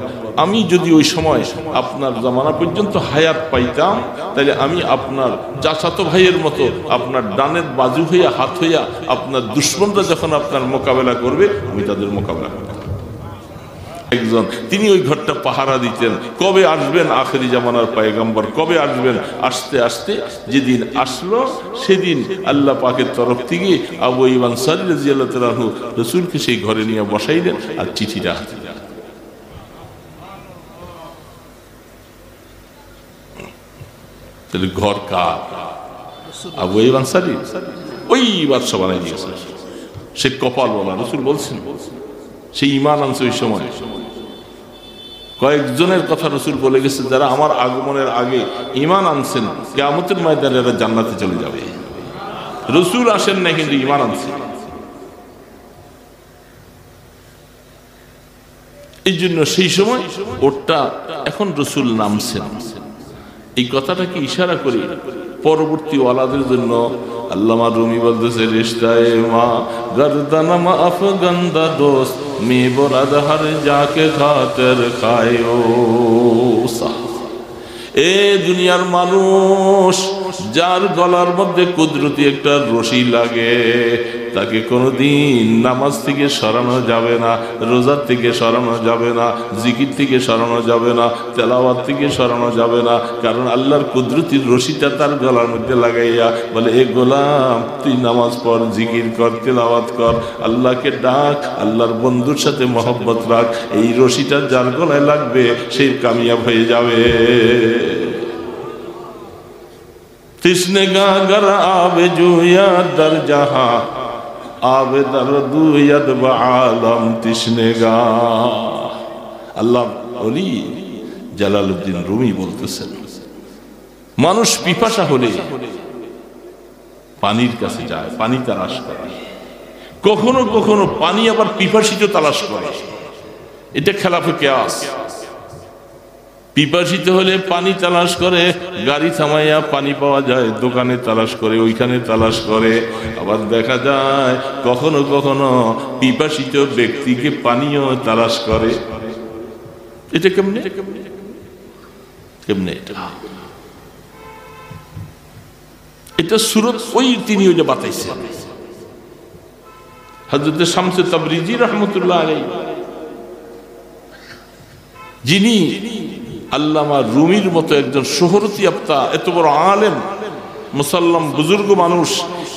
আমি যদি ওই সময় আপনার জামানা পর্যন্ত হায়াত পাইতাম, তাহলে আমি আপনার চাচাতো ভাইয়ের মতো আপনার ডানের বাজু হইয়া, হাত হইয়া, আপনার দুশ্মনরা যখন আপনার মোকাবেলা করবে আমি তাদের মোকাবেলা করব। একজন তিনি ওই ঘরটা পাহারা দিতেন, কবে আসবেন আখিরি জামানার পয়গম্বর, কবে আসবেন। আস্তে আস্তে যেদিন আসলো সেদিন আল্লাহ পাকের তরফ থেকে আবু আইয়ুব আনসারী রাদিয়াল্লাহু তাআলা আনহু রাসূলকে সেই ঘরে নিয়ে বসাইলেন আর চিঠিটা হাতে দিলেন। তাহলে ঘর কার? আবু আইয়ুব আনসারী, ওই বাদশা বানাই দিয়েছে। সে কপাল বলা, রাসূল বলছেন সে ঈমান আনছে ওই সময়। কয়েকজনের কথা রাসূল বলে গেছে যারা আমার আগমনের আগে ঈমান আনছেন, কিয়ামতের ময়দানে এরা জান্নাতে চলে যাবে। রাসূল আসেন না কিন্তু ঈমান আনছে। এই জন্য সেই সময় ওটা এখন রাসূল নামছেন, এই কথাটাকে ইশারা করে পরবর্তী ওয়ালাদের জন্য আল্লামা রুমি বলতেছে, রিশতায়ে মা গর্দানা মা আফগান্দা দোস্ত মে বরাদ হর যাকে খাতর খায়ো। দুনিয়ার মানুষ যার গলার মধ্যে কুদরতি একটা রশি লাগে, তাকে কোনোদিন নামাজ থেকে সরানো যাবে না, রোজার থেকে সরানো যাবে না, জিকির থেকে সরানো যাবে না, তেলাওয়াত থেকে সরানো যাবে না। কারণ আল্লাহর কুদরতির রশিটা তার গলার মধ্যে লাগাইয়া বলে, এ গোলাম তুই নামাজ পড়, জিকির কর, তেলাওয়াত কর, আল্লাহকে ডাক, আল্লাহর বন্ধুর সাথে মহব্বত রাখ। এই রশিটা যার গলায় লাগবে সেই কামিয়াব হয়ে যাবে। তিসনেগা গর আবে জুয়া দর জাহা আবে দর দুয়াদ বালাম তিসনেগা। আল্লাহ ওলি জালালউদ্দিন রুমি বলতেছেন, মানুষ পিপাসা হলে পানির কাছে যায়, পানি তালাশ করে। কখনো কখনো পানি আবার পিপাসিত তালাশ করে। এটা খেলাফে কিয়াস। পিপাসিত হলে পানি তালাশ করে, গাড়ি থামাইয়া পানি পাওয়া যায়, দোকানে তালাশ করে, ওইখানে তালাশ করে। আবার দেখা যায় কখনো কখনো পিপাসিত ব্যক্তিকে পানিও তালাশ করে। এটা কেমনে কেমনে এটা সূরত ওই তিনি ওইটা বাতাইছে। হযরত শামসে তাবরিজি রাহমাতুল্লাহ আলাইহি, যিনি আল্লামা রুমির মতো একজন শোহরতি আফতা, এত বড় আলেম, মুসাল্লাম, বুজুর্গ মানুষ,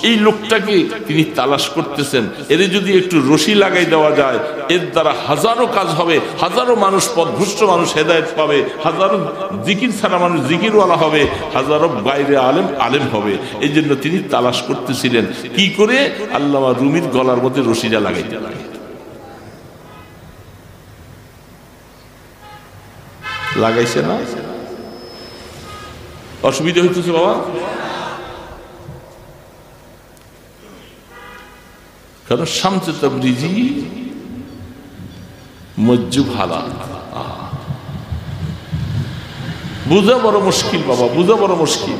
এই লোকটাকে তিনি তালাশ করতেছেন। এর যদি একটু রশি লাগাই দেওয়া যায়, এর দ্বারা হাজারো কাজ হবে, হাজারো মানুষ পথভ্রষ্ট মানুষ হেদায়েত পাবে, হাজারো জিকির ছাড়া মানুষ জিকিরওয়ালা হবে, হাজারো বাইরে আলেম আলেম হবে। এই জন্য তিনি তালাশ করতেছিলেন কি করে আল্লামা রুমির গলার মধ্যে রশিটা লাগাইতে লাগে। লাগাইছে না? অসুবিধা হইতেছে বাবা? কারণ শামসে তাবরিজি মজ্জুব হালাত, বুঝা বড় মুশকিল বাবা, বুঝা বড় মুশকিল।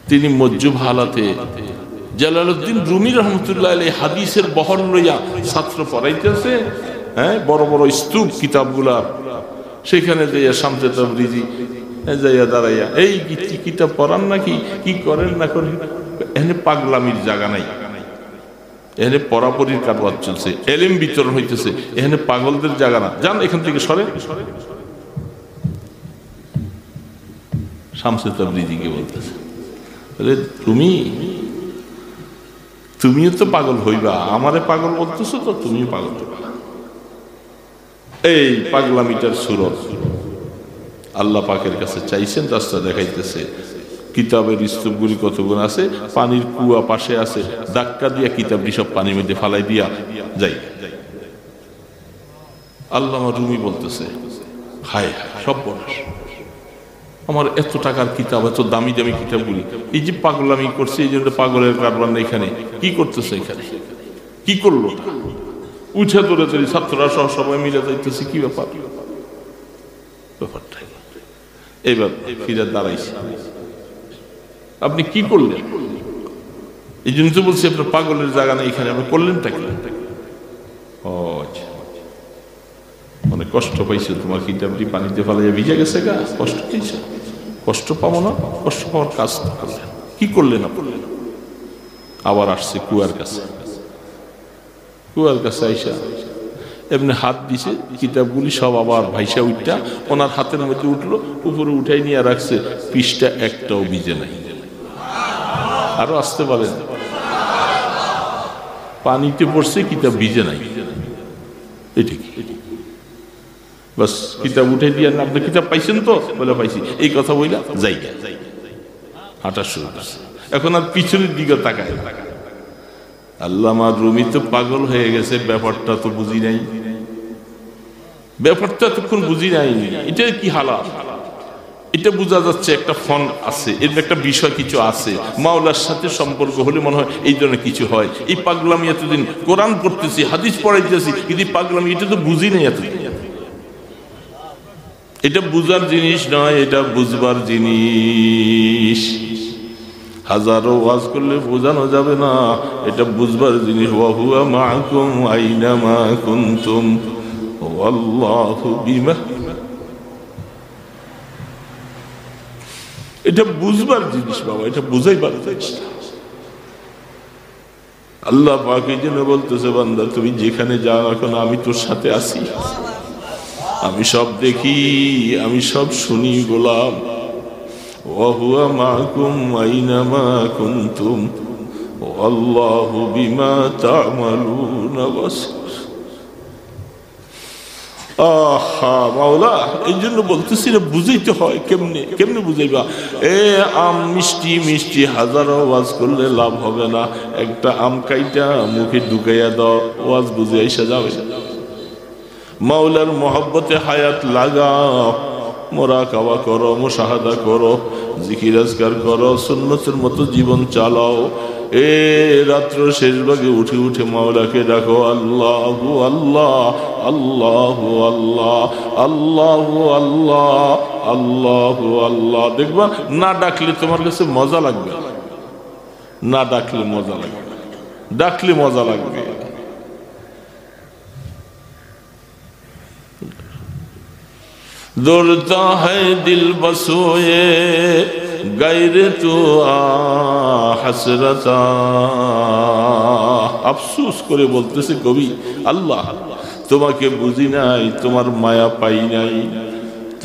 তিনি মজ্জুব হালাতে জালালউদ্দিন রুমি রহমতুল্লাহ আলাইহি হাদিসের বহর লইয়া ছাত্র পড়াইতেছে, হ্যাঁ, বড় বড় স্তূপ কিতাবগুলা, সেখানে যাইয়া শামসে তাবরিজি যাইয়া দাঁড়াইয়া, এই কি কিতাব পড়ান নাকি, কি করেন না করেন, এখানে পাগলামির জায়গা নাই, এখানে পড়াপড়ির কারবার চলছে, এলেম বিতরণ হইতেছে, এখানে পাগলদের জায়গা না, যান এখান থেকে সরে। শামসে তাবরিজিকে বলতেছে, তুমি তুমিও তো পাগল হইবা, আমারে পাগল বলতেছো তো তুমিও পাগল হইবা। এই পাগলামিটার সুরত আল্লাহ পাকের কাছে চাইছেন, রাস্তা দেখাইতেছে। কিতাবের স্তূপগুলি কতগুণ আছে, পানির কুয়া পাশে আছে, ধাক্কা দিয়া কিতাবটি সব পানির মধ্যে ফালাই দিয়া যাই। আল্লামা রুমি বলতেছে, হায় সব বনাস, আমার এত টাকার কিতাব, এত দামি দামি কিতাবগুলি, এই যে পাগলামি করছে, এই জন্য পাগলের কারবার না, এখানে কি করতেছে, এখানে কি করলো, উঠে ধরে তৈরি ছাত্ররা সহ সবাই মিলে যাইতেছে, কি ব্যাপার, ব্যাপারটা এইবার ফিরে দাঁড়াইছে, আপনি কি করলেন? এই জন্য তো বলছি আপনার পাগলের জায়গা নেই এখানে, আপনি করলেনটা কি? ও আচ্ছা, মানে কষ্ট পাইছো, তোমার কিতাবটি পানিতে ফেলে ভিজে গেছে গা, কষ্ট পেয়েছো, কষ্ট পাবো না, কষ্ট পাওয়ার কাজ করলেন, কি করলেন আপনি? আবার আসছে কুয়ার কাছে, কুয়ার কাছে আইসা এমনি হাত দিছে, কিতাবগুলি সব আবার ভাইসা উঠটা ওনার হাতের মধ্যে উঠলো, উপরে উঠাই নিয়ে রাখছে, পৃষ্ঠা একটাও ভিজে নাই। আরো আসতে পারেন, পানিতে পড়ছে, কিতাব ভিজে নাই, এটা কি? বাস কিতাব উঠে দিয়ে, আপনি কিতাব পাইছেন তো? বলে পাইছি, এই কথা বইলা যাই, হাঁটা শুরু করছে। এখন আর পিছনের দিকে তাকায়। আল্লামা রুমি তো পাগল হয়ে গেছে, ব্যাপারটা তো বুঝি নাই, ব্যাপারটা এতক্ষণ বুঝি নাই, এটা কি হালাত, এটা বোঝা যাচ্ছে একটা ফোন আছে, এর একটা বিষয় কিছু আছে, মাওলার সাথে সম্পর্ক হলে মনে হয় এই ধরনের কিছু হয়। এই পাগলামি এতদিন কোরআন পড়তেছি, হাদিস পড়াইতেছি, কিন্তু পাগলামি এটা তো বুঝি নাই এতদিন। এটা বুঝার জিনিস নয়, এটা বুঝবার জিনিস। হাজারো ওয়াজ করলে বোঝানো যাবে না, এটা বুঝবার জিনিস। ওয়া হুয়া মাআকুম আইনামা কুনতুম ওয়াল্লাহু বিমা, এটা বুঝবার জিনিস বাবা, এটা বুঝাইবার জিনিস। আল্লাহ পাক এই জন্য বলতেছে, বান্দা তুমি যেখানে যাও এখন আমি তোর সাথে আছি, আমি সব দেখি, আমি সব শুনি গোলাম। ওয়া হুয়া মাকুম আইনামা কুনতুম আল্লাহু বিমা তা'মালুনা বাসীর। আহা মাওলা, এই জন্য বলতেছি না, বুঝাইতে হয়। কেমনে কেমনে বুঝাইবা? আম মিষ্টি মিষ্টি হাজারো ওয়াজ করলে লাভ হবে না। একটা আম কাইটা মুখে ঢুকাইয়া দাও, ওয়াজ বুঝে এসে যাবে। মাওলার মহব্বতে হায়াত লাগাও, মোরাকাবা করো, মুশাহাদা করো, জিকির আজকার করো, সুন্নতের মতো জীবন চালাও। রাত্র শেষ ভাগে উঠে উঠে মাওলাকে ডাকো, আল্লাহু আল্লাহ, আল্লাহু আল্লাহ, আল্লাহু আল্লাহ, আল্লাহু আল্লাহ। দেখবা না ডাকলে তোমার কাছে মজা লাগবে, না ডাকলে মজা লাগবে, ডাকলে মজা লাগবে। দৌড়তা হ্যায় দিল বসোয়ে গায়রে তু হাসরতা। আফসোস করে বলতেছে কবি, আল্লাহ তোমাকে বুঝি নাই, তোমার মায়া পাই নাই,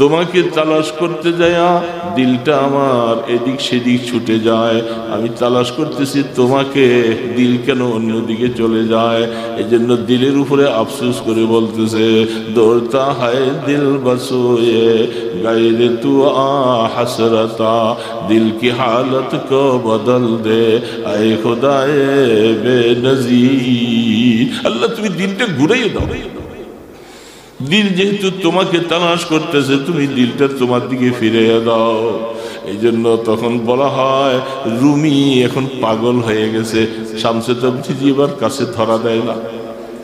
তোমাকে তালাশ করতে যায়া দিলটা আমার এদিক সেদিক ছুটে যায়। আমি তালাশ করতেছি তোমাকে, দিল কেন অন্যদিকে চলে যায়? এই জন্য দিলের উপরে আফসোস করে বলতেছে, দৌড়তা হায় দিল বসোয়ে গায়রে তু হাসরতা, দিল কি হালত কো বদল দে আয়ে খুদায়ে বেনজির। আল্লাহ তুমি দিলটা ঘুরাইয়ে দাও। দিল যেহেতু তোমাকে তালাশ করতেছে, তুমি দিলটা তোমার দিকে ফিরিয়ে দাও। এই জন্য তখন বলা হয় রুমি এখন পাগল হয়ে গেছে, শামসে তাবরিজি এবার কাছে ধরা দেয় না,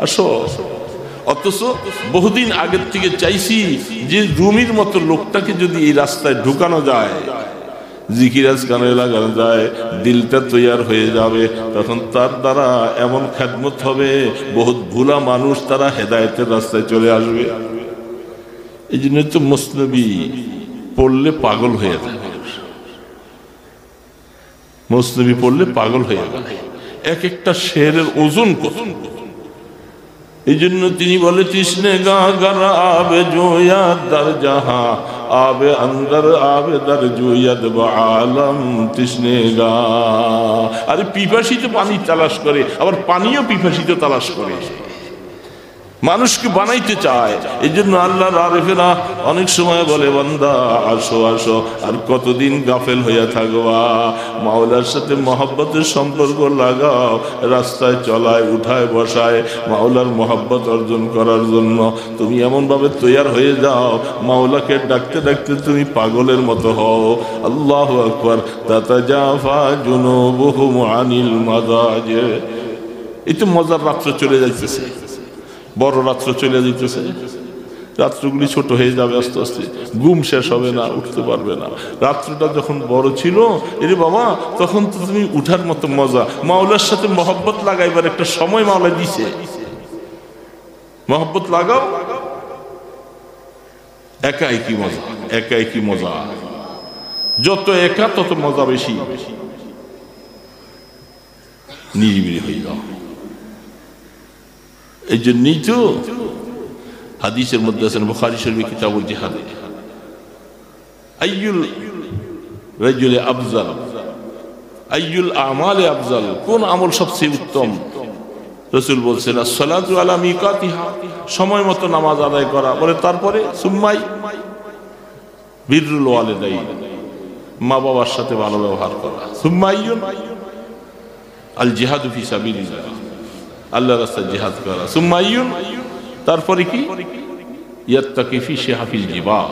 আসো। অথচ বহুদিন আগের থেকে চাইছি যে রুমির মতো লোকটাকে যদি এই রাস্তায় ঢুকানো যায়, জিকিরাজ কানে লাগানো যায়, দিলটা তৈয়ার হয়ে যাবে, তখন তার দ্বারা এমন খেদমত হবে, বহুত ভুলা মানুষ তারা হেদায়েতের রাস্তায় চলে আসবে। এই জন্য তো মসনবী পড়লে পাগল হয়ে যায়, মসনবী পড়লে পাগল হয়ে যায়। এক একটা শেরের ওজন কত! এই জন্য তিনি বলে, তৃষ্ণে গা গারা আবে জোয়াদ দার জাহা আবে অন্দর আবে দার জুয়াদ আলম তৃষ্ণে গা। আরে পিপাসিত পানি তালাশ করে, আবার পানিও পিপাসিত তালাশ করে, মানুষকে বানাইতে চায়। এই জন্য আল্লাহর আরেফেরা অনেক সময় বলে, বান্দা আসো আসো, আর কতদিন গাফেল হইয়া থাকবা? মাওলার সাথে মহব্বতের সম্পর্ক লাগাও, রাস্তায় চলায় উঠায় বসায় মাওলার মহব্বত অর্জন করার জন্য তুমি এমনভাবে তৈয়ার হয়ে যাও, মাওলাকে ডাকতে ডাকতে তুমি পাগলের মতো হও। আল্লাহু আকবার। তাতাজাফা জুনুবুহুম আনিল মাদাজি। এই তো মজার রাত্র চলে যাইতেছে, বড় রাত্র চলে যেতেছে, রাত্রগুলি ছোট হয়ে যাবে আস্তে আস্তে, ঘুম শেষ হবে না, উঠতে পারবে না। রাত্রটা যখন বড় ছিল, এরে বাবা, তখন তো তুমি উঠার মতো মজা। মাওলার সাথে মহব্বত লাগাইবার একটা সময় মাওলা দিছে, মহব্বত লাগাও। একাই কি মজা, একাই কি মজা, যত একা তত মজা বেশি। নিরিবিলি হয়ে যাও। এই জন্যই তো হাদিসের মধ্যে আছেন, বুখারী শরীফে কিতাবুল জিহাদ, আইয়ুল রাজুলি আফজাল, আইয়ুল আমালে আফজাল, কোন আমল সবচেয়ে উত্তম? রাসূল বলছেন, as-সালাতু আলা মিকাতিহা, সময় মতো নামাজ আদায় করা। বলে তারপরে সুম্মাই বিররুল ওয়ালিদাইন, মা বাবার সাথে ভালো ব্যবহার করা। সুম্মাইয়ুন আল জিহাদু ফি সাবিলিল্লাহ, আল্লাহর রাস্তায় জিহাদ করা। সুম্মাইয়ুন, তারপরে কি? ইয়াত্তাকি ফি শিহাফিল জিবাল,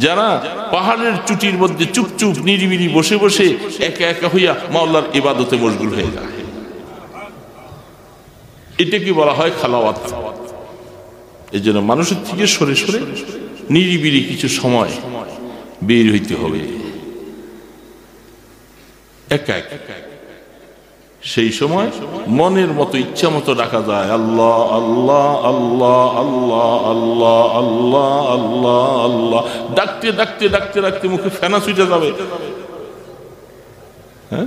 যারা পাহাড়ের চুটির মধ্যে চুপচুপ নিরিবিলি বসে বসে একা একা হইয়া মাওলার ইবাদতে মশগুল হয়ে যায়, এটা কি বলা হয়? খালাওয়াত। এই জন্য মানুষের থেকে সরে সরে নিরিবিলি কিছু সময় বের হইতে হবে, একা একা। সেই সময় মনের মতো ইচ্ছা মতো ডাকা যায়, আল্লাহ আল্লাহ আল্লাহ আল্লাহ আল্লাহ আল্লাহ আল্লাহ আল্লাহ। ডাকতে ডাকতে ডাকতে ডাকতে মুখে ফেনা ছুটে যাবে, হ্যাঁ,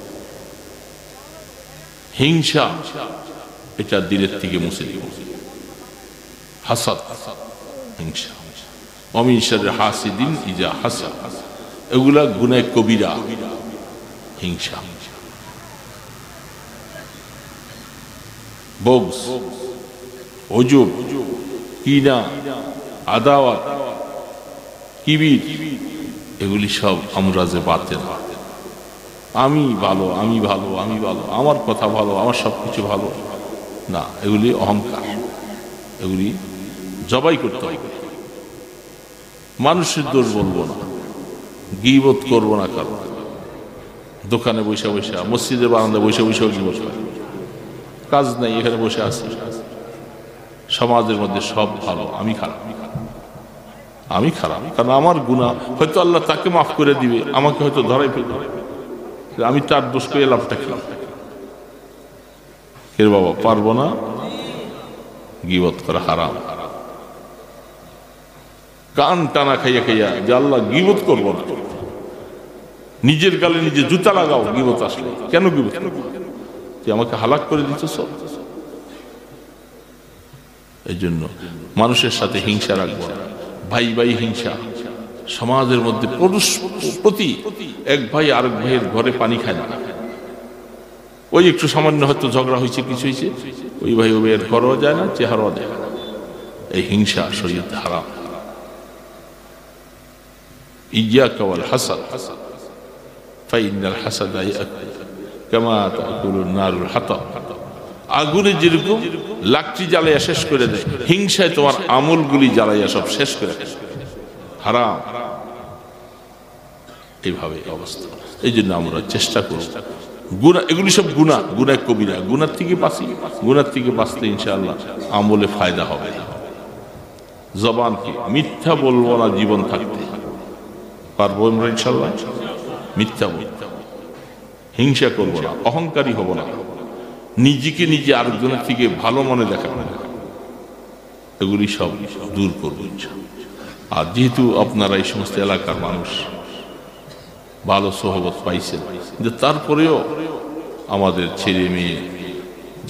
হিংসা এটা দিলের থেকে মুছে দিব। হাসাদ, হিংসা, ওমিন শাররি হাসিদিন ইজা হাসাদ, এগুলা গুনাহ কবিরা। হিংসা, বগজ, উজুব, কিনা, আদাওয়াত, কিবির, এগুলি সব আমরাজে বাতিল। আমি ভালো, আমি ভালো, আমি ভালো, আমার কথা ভালো, আমার সব কিছু ভালো না, এগুলি অহংকার। এগুলি জবাই করতে হবে। মানুষের দোষ বলবো না, গীবত করবো না কারো। দোকানে বসে বসে, মসজিদের বারান্দায় বসে বসে গীবত করে, কাজ নাই, এখানে বসে আছি। সমাজের মধ্যে সব ভালো, আমি খারাপ, আমি খারাপ, কারণ আমার গুনাহ হয়তো আল্লাহ তাকে মাফ করে দিবে, আমাকে হয়তো ধরাই ফেলবে। আমি তার দোষ করে লাভটা কি? কে বাবা, পারবো না। গীবত করা হারাম। কান টানা খাইয়া খাইয়া যে আল্লাহ গীবত করবো না, নিজের গালে নিজে জুতা লাগাও গীবত আসলে। কেন গীবত? যে আমাকে হালাক করে দিতেছ। এই জন্য মানুষের সাথে হিংসা রাখবো না। ভাই ভাই হিংসা সমাজের মধ্যে প্রতি এক ভাই আরেক ভাইয়ের ঘরে পানি খায় না। ওই একটু সামান্য হয়তো ঝগড়া হয়েছে, কিছু হয়েছে, ওই ভাই ওই ভাইয়ের ঘরও যায় না, চেহারাও দেয় না। এই হিংসা শরীয়তে হারাম। ইয়াকা ওয়াল হাসাদ ফাইনাল হাসাদা ইয়াকুল কামা তাকুলুন নারুল হাতাব। আগুনে যেরকম লাকড়ি জ্বালাইয়া শেষ করে দেয়, হিংসায় তোমার আমলগুলি জ্বালাইয়া সব শেষ করে দেয়। হারাম। এইভাবে অবস্থা। এই জন্য আমরা চেষ্টা করব গুনাহ, এগুলি সব গুনাহ, গুনাহ কবিরা। গুনার থেকে বাঁচি, গুনার থেকে বাঁচলে ইনশাআল্লাহ আমলে ফায়দা হবে। জবানকে মিথ্যা বলবো না জীবন থাকতে পারবো আমরা ইনশাআল্লাহ। মিথ্যা বলবো, হিংসা করবো না, অহংকারী হব না, নিজেকে নিজে আরেকজনের থেকে ভালো মনে দেখাবো না, এগুলি সব দূর করবো ইনশাআল্লাহ। আর যেহেতু আপনারা এই সমস্ত এলাকার মানুষ, ভালো সোহবত পাইছেন, যে তারপরেও আমাদের ছেলে মেয়ে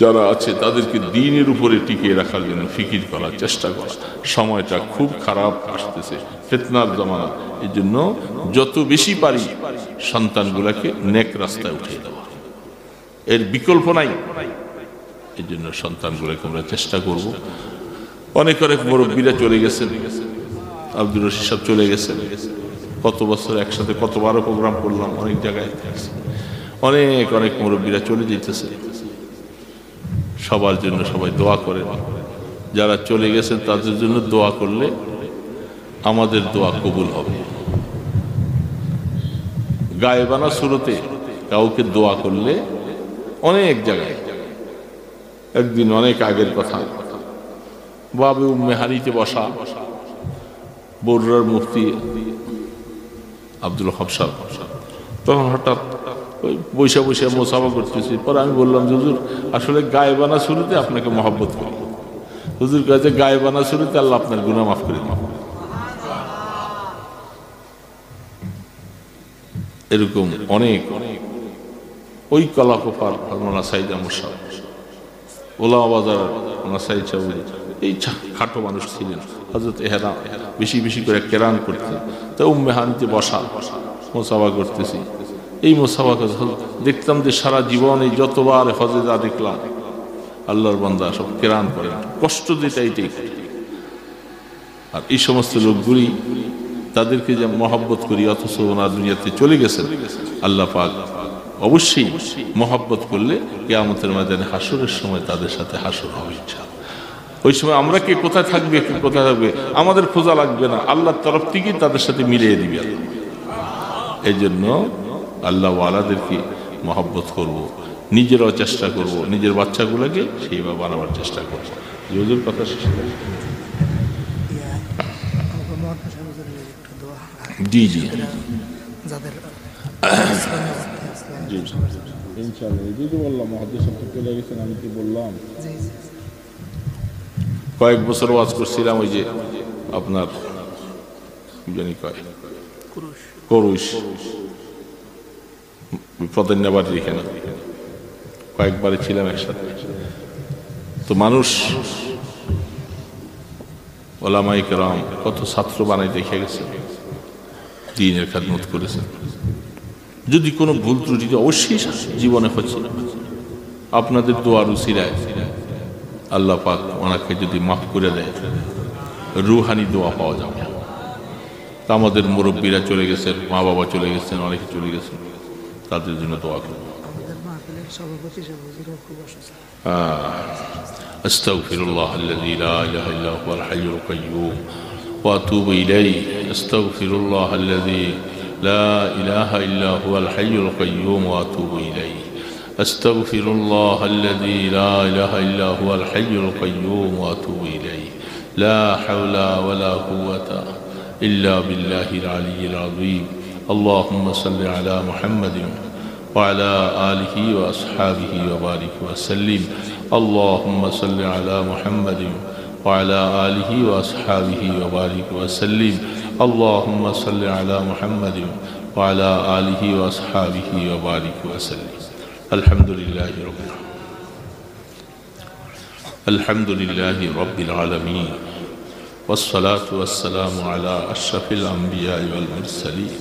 যারা আছে তাদেরকে দ্বীনের উপরে টিকিয়ে রাখার জন্য ফিকির করার চেষ্টা করা। সময়টা খুব খারাপ আসতেছে, ফিতনার জামানা। এই জন্য যত বেশি পারি সন্তানগুলাকে নেক রাস্তায় উঠিয়ে দেওয়া, এর বিকল্প নাই। এই জন্য সন্তানগুলোকে আমরা চেষ্টা করব। অনেক অনেক মুরব্বীরা চলে গেছেন, আব্দুর রশিদ সাহেব চলে গেছেন, কত বছর একসাথে কতবারও প্রোগ্রাম করলাম, অনেক জায়গায় অনেক অনেক মুরব্বীরা চলে যেতেছে। সবার জন্য সবাই দোয়া করেন। যারা চলে গেছেন তাদের জন্য দোয়া করলে আমাদের দোয়া কবুল হবে। গায়েবানা সুরতে কাউকে দোয়া করলে অনেক জায়গায়, একদিন অনেক আগের কথা, বাবে উম্মে হানিতে বসা বরুড়ার মুফতি আব্দুল হক সাহেব, তখন হঠাৎ ওই বৈশা বৈশা মোসাফা করতেছি। পরে আমি বললাম, হুজুর আসলে গায়েবানা শুরুতে আপনাকে মহব্বত করি। হুজুর কাছে গায়েবানা শুরুতে আল্লাহ আপনার গুনাহ মাফ করে দিন। এরকম অনেক ওই কলাকোপার মোলা সাইদ আহমদ সাহেব, ওলামা বাজার মোলা সাইদ সাহেব, এই খাটো মানুষ ছিলেন। হযরত এহরাম বেশি বেশি করে কেরান করতেন। তো উম্মে হানিতে বসা মোসাফা করতেছি। এই মোসাফা দেখতাম যে সারা জীবন এই যতবার হজেদা দেখলাম আল্লাহর বান্দা সব কেরান করেন, কষ্ট দিতে এইটাই। আর এই সমস্ত লোকগুলি তাদেরকে যে মহব্বত করি, অথচ ওনার দুনিয়াতে চলে গেছেন। আল্লাহ পাক অবশ্যই মহব্বত করলে কিয়ামতের ময়দানে হাসরের সময় তাদের সাথে হাসর হবে ইনশাআল্লাহ। ওই সময় আমরা কে কোথায় থাকবে, কে কোথায় থাকবে আমাদের খোঁজা লাগবে না, আল্লাহর তরফ থেকেই তাদের সাথে মিলিয়ে দিবে আল্লাহ। এই জন্য আল্লাহ ওয়ালাদেরকে মহব্বত করব, নিজেরাও চেষ্টা করব, নিজের বাচ্চাগুলোকে সেইভাবে বানাবার চেষ্টা করব। হুজুর কথা শেষ করে জি জি জি ইনশাআল্লাহ। এই যে বললাম মুহাদ্দিস সাহেব চলে গেছেন, আমি কি বললাম কয়েক বছর ওয়াজ করছিলাম ওই যে আপনার জানি কয় করুশ প্রধান্যবাড়ির এখানে কয়েকবারে ছিলাম একসাথে। তো মানুষ ওলামায়ে কেরাম কত ছাত্র বানাই দেখে গেছে, দ্বীনের খেদমত করেছেন। যদি কোনো ভুল ত্রুটি অবশ্যই জীবনে হচ্ছে, আপনাদের দোয়ার উসিলায় আল্লাহ পাক ওনাকে যদি মাফ করে দেয়, রুহানি দোয়া পাওয়া যাবে। তা আমাদের মুরব্বীরা চলে গেছেন, মা বাবা চলে গেছেন, অনেকে চলে গেছেন, তাদের জন্য দোয়া করব। আস্তাগফিরুল্লাহ আল্লাযী লা ইলাহা ইল্লা হুয়াল হাইয়ুল কাইয়্যুম ওয়া আতুবু ইলাইহি। আস্তাগফিরুল্লাহ আল্লাযী লা ইলাহা ইল্লা হুয়াল হাইয়ুল কাইয়্যুম ওয়া আতুবু ইলাইহি। আস্তাগফিরুল্লাহ আল্লাযী লা ইলাহা ইল্লা হুয়াল হাইয়ুল কাইয়্যুম ওয়া আতুবু ইলাইহি। লা হাওলা ওয়া লা কুওয়াতা ইল্লা বিল্লাহিল আলিয়্যিল আযীম। আল্লাহুম্মা সাল্লি আলা মুহাম্মাদিন ওয়া আলা আলিহি ওয়া আসহাবিহি ওয়া বারিক ওয়া সাল্লিম। اللهم صل على محمد وعلى آله وأصحابه وبارك وسلم. اللهم صل على محمد وعلى آله وأصحابه وبارك وسلم. الحمد لله رب العالمين. الحمد لله رب العالمين والصلاة والسلام على أشرف الأنبياء والمرسلين.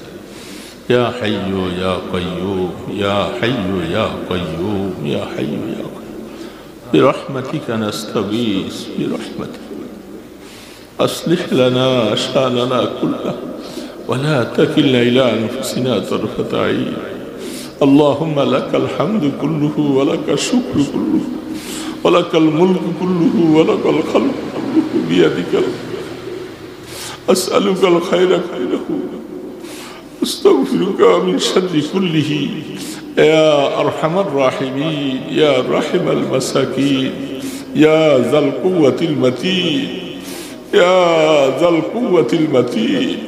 يا حي يا قيوم يا حي يا قيوم يا حي يا قيوم برحمتك نستغيث برحمتك أصلح لنا شأننا كله ولا تكلنا إلى أنفسنا طرفة عين. اللهم لك الحمد كله ولك الشكر كله ولك الملك كله ولك الخلق كله بيدك. أسألك الخير كله أستغفرك من شر كله يا أرحم الراحمين يا رحم المساكين يا ذا القوة المتين يا ذا القوة المتين.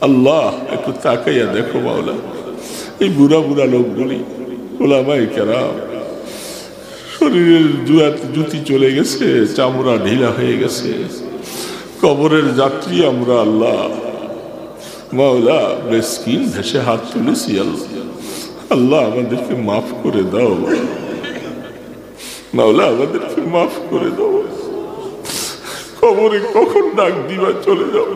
আল্লাহ একটু তাকাইয়া দেখো মাওলা, এই বুড়া বুড়া লোকগুলি ওলামায়ে কেরাম, শরীরের জুতি চলে গেছে, চামড়া ঢিলা হয়ে গেছে, কবরের যাত্রী আমরা। আল্লাহ মাওলা মিসকিন ভেসে হাত তুলেছি। আল্লাহ আমাদেরকে মাফ করে দাও মাওলা, আমাদেরকে মাফ করে দাও। কবরে কখন ডাক দিবা চলে যাও,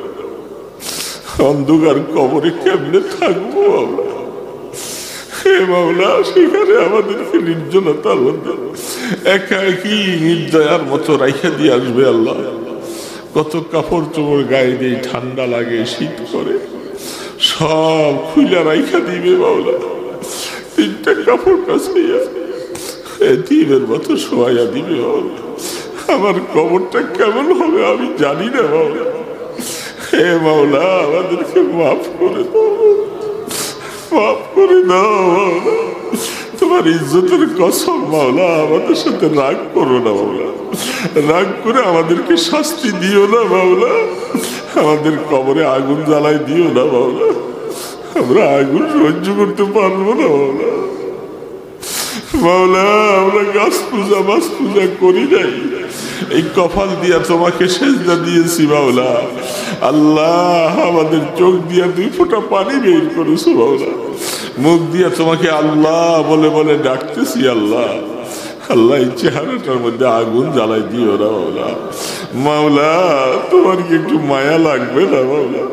অন্ধকার কবরে কেমনে থাকবো আমরা? হে মাওলা, সেখানে আমাদেরকে নির্জনতার মধ্যে একা একই নির্দয়ার মতো রাইখা দিয়ে আসবে। আল্লাহ কত কাপড় চোপড় গায়ে দিয়ে, ঠান্ডা লাগে, শীত করে, সব খুইলা রাইখা দিবে মাওলা। তিনটা কাপড় কাছাইয়া এতিমের মতো শোয়াইয়া দিবে মাওলা। আমার কবরটা কেমন হবে আমি জানি না মাওলা। হে মাওলা, আমাদেরকে মাফ করে দাও, মাফ করে দাও মাওলা। তোমার ইজ্জতের কসম মাওলা, আমাদের সাথে রাগ করো না মাওলা, রাগ করে আমাদেরকে শাস্তি দিও না মাওলা। আমাদের কবরে আগুন জ্বালাই দিও না মাওলা, আমরা আগুন সহ্য করতে পারবো না মাওলা। মাওলা আমরা গাছ পূজা মাছ পূজা করি নাই, এই কপাল দিয়া তোমাকে সেজদা দিয়েছি মাওলা। আল্লাহ আমাদের চোখ দিয়া 2 ফোঁটা পানি বের করেছো মাওলা, মুখ দিয়া তোমাকে আল্লাহ বলে বলে ডাকতেছি। আল্লাহ আল্লাহ এই চেহারাটার মধ্যে আগুন জ্বালাই দিও না মাওলা। মাওলা তোমার কি একটু মায়া লাগবে না মাওলা?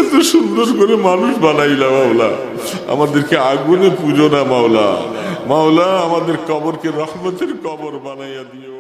এত সুন্দর করে মানুষ বানাইলা মাওলা, আমাদেরকে আগুনে পুজো না মাওলা। মাওলা আমাদের কবরকে রহমতের কবর বানাইয়া দিও।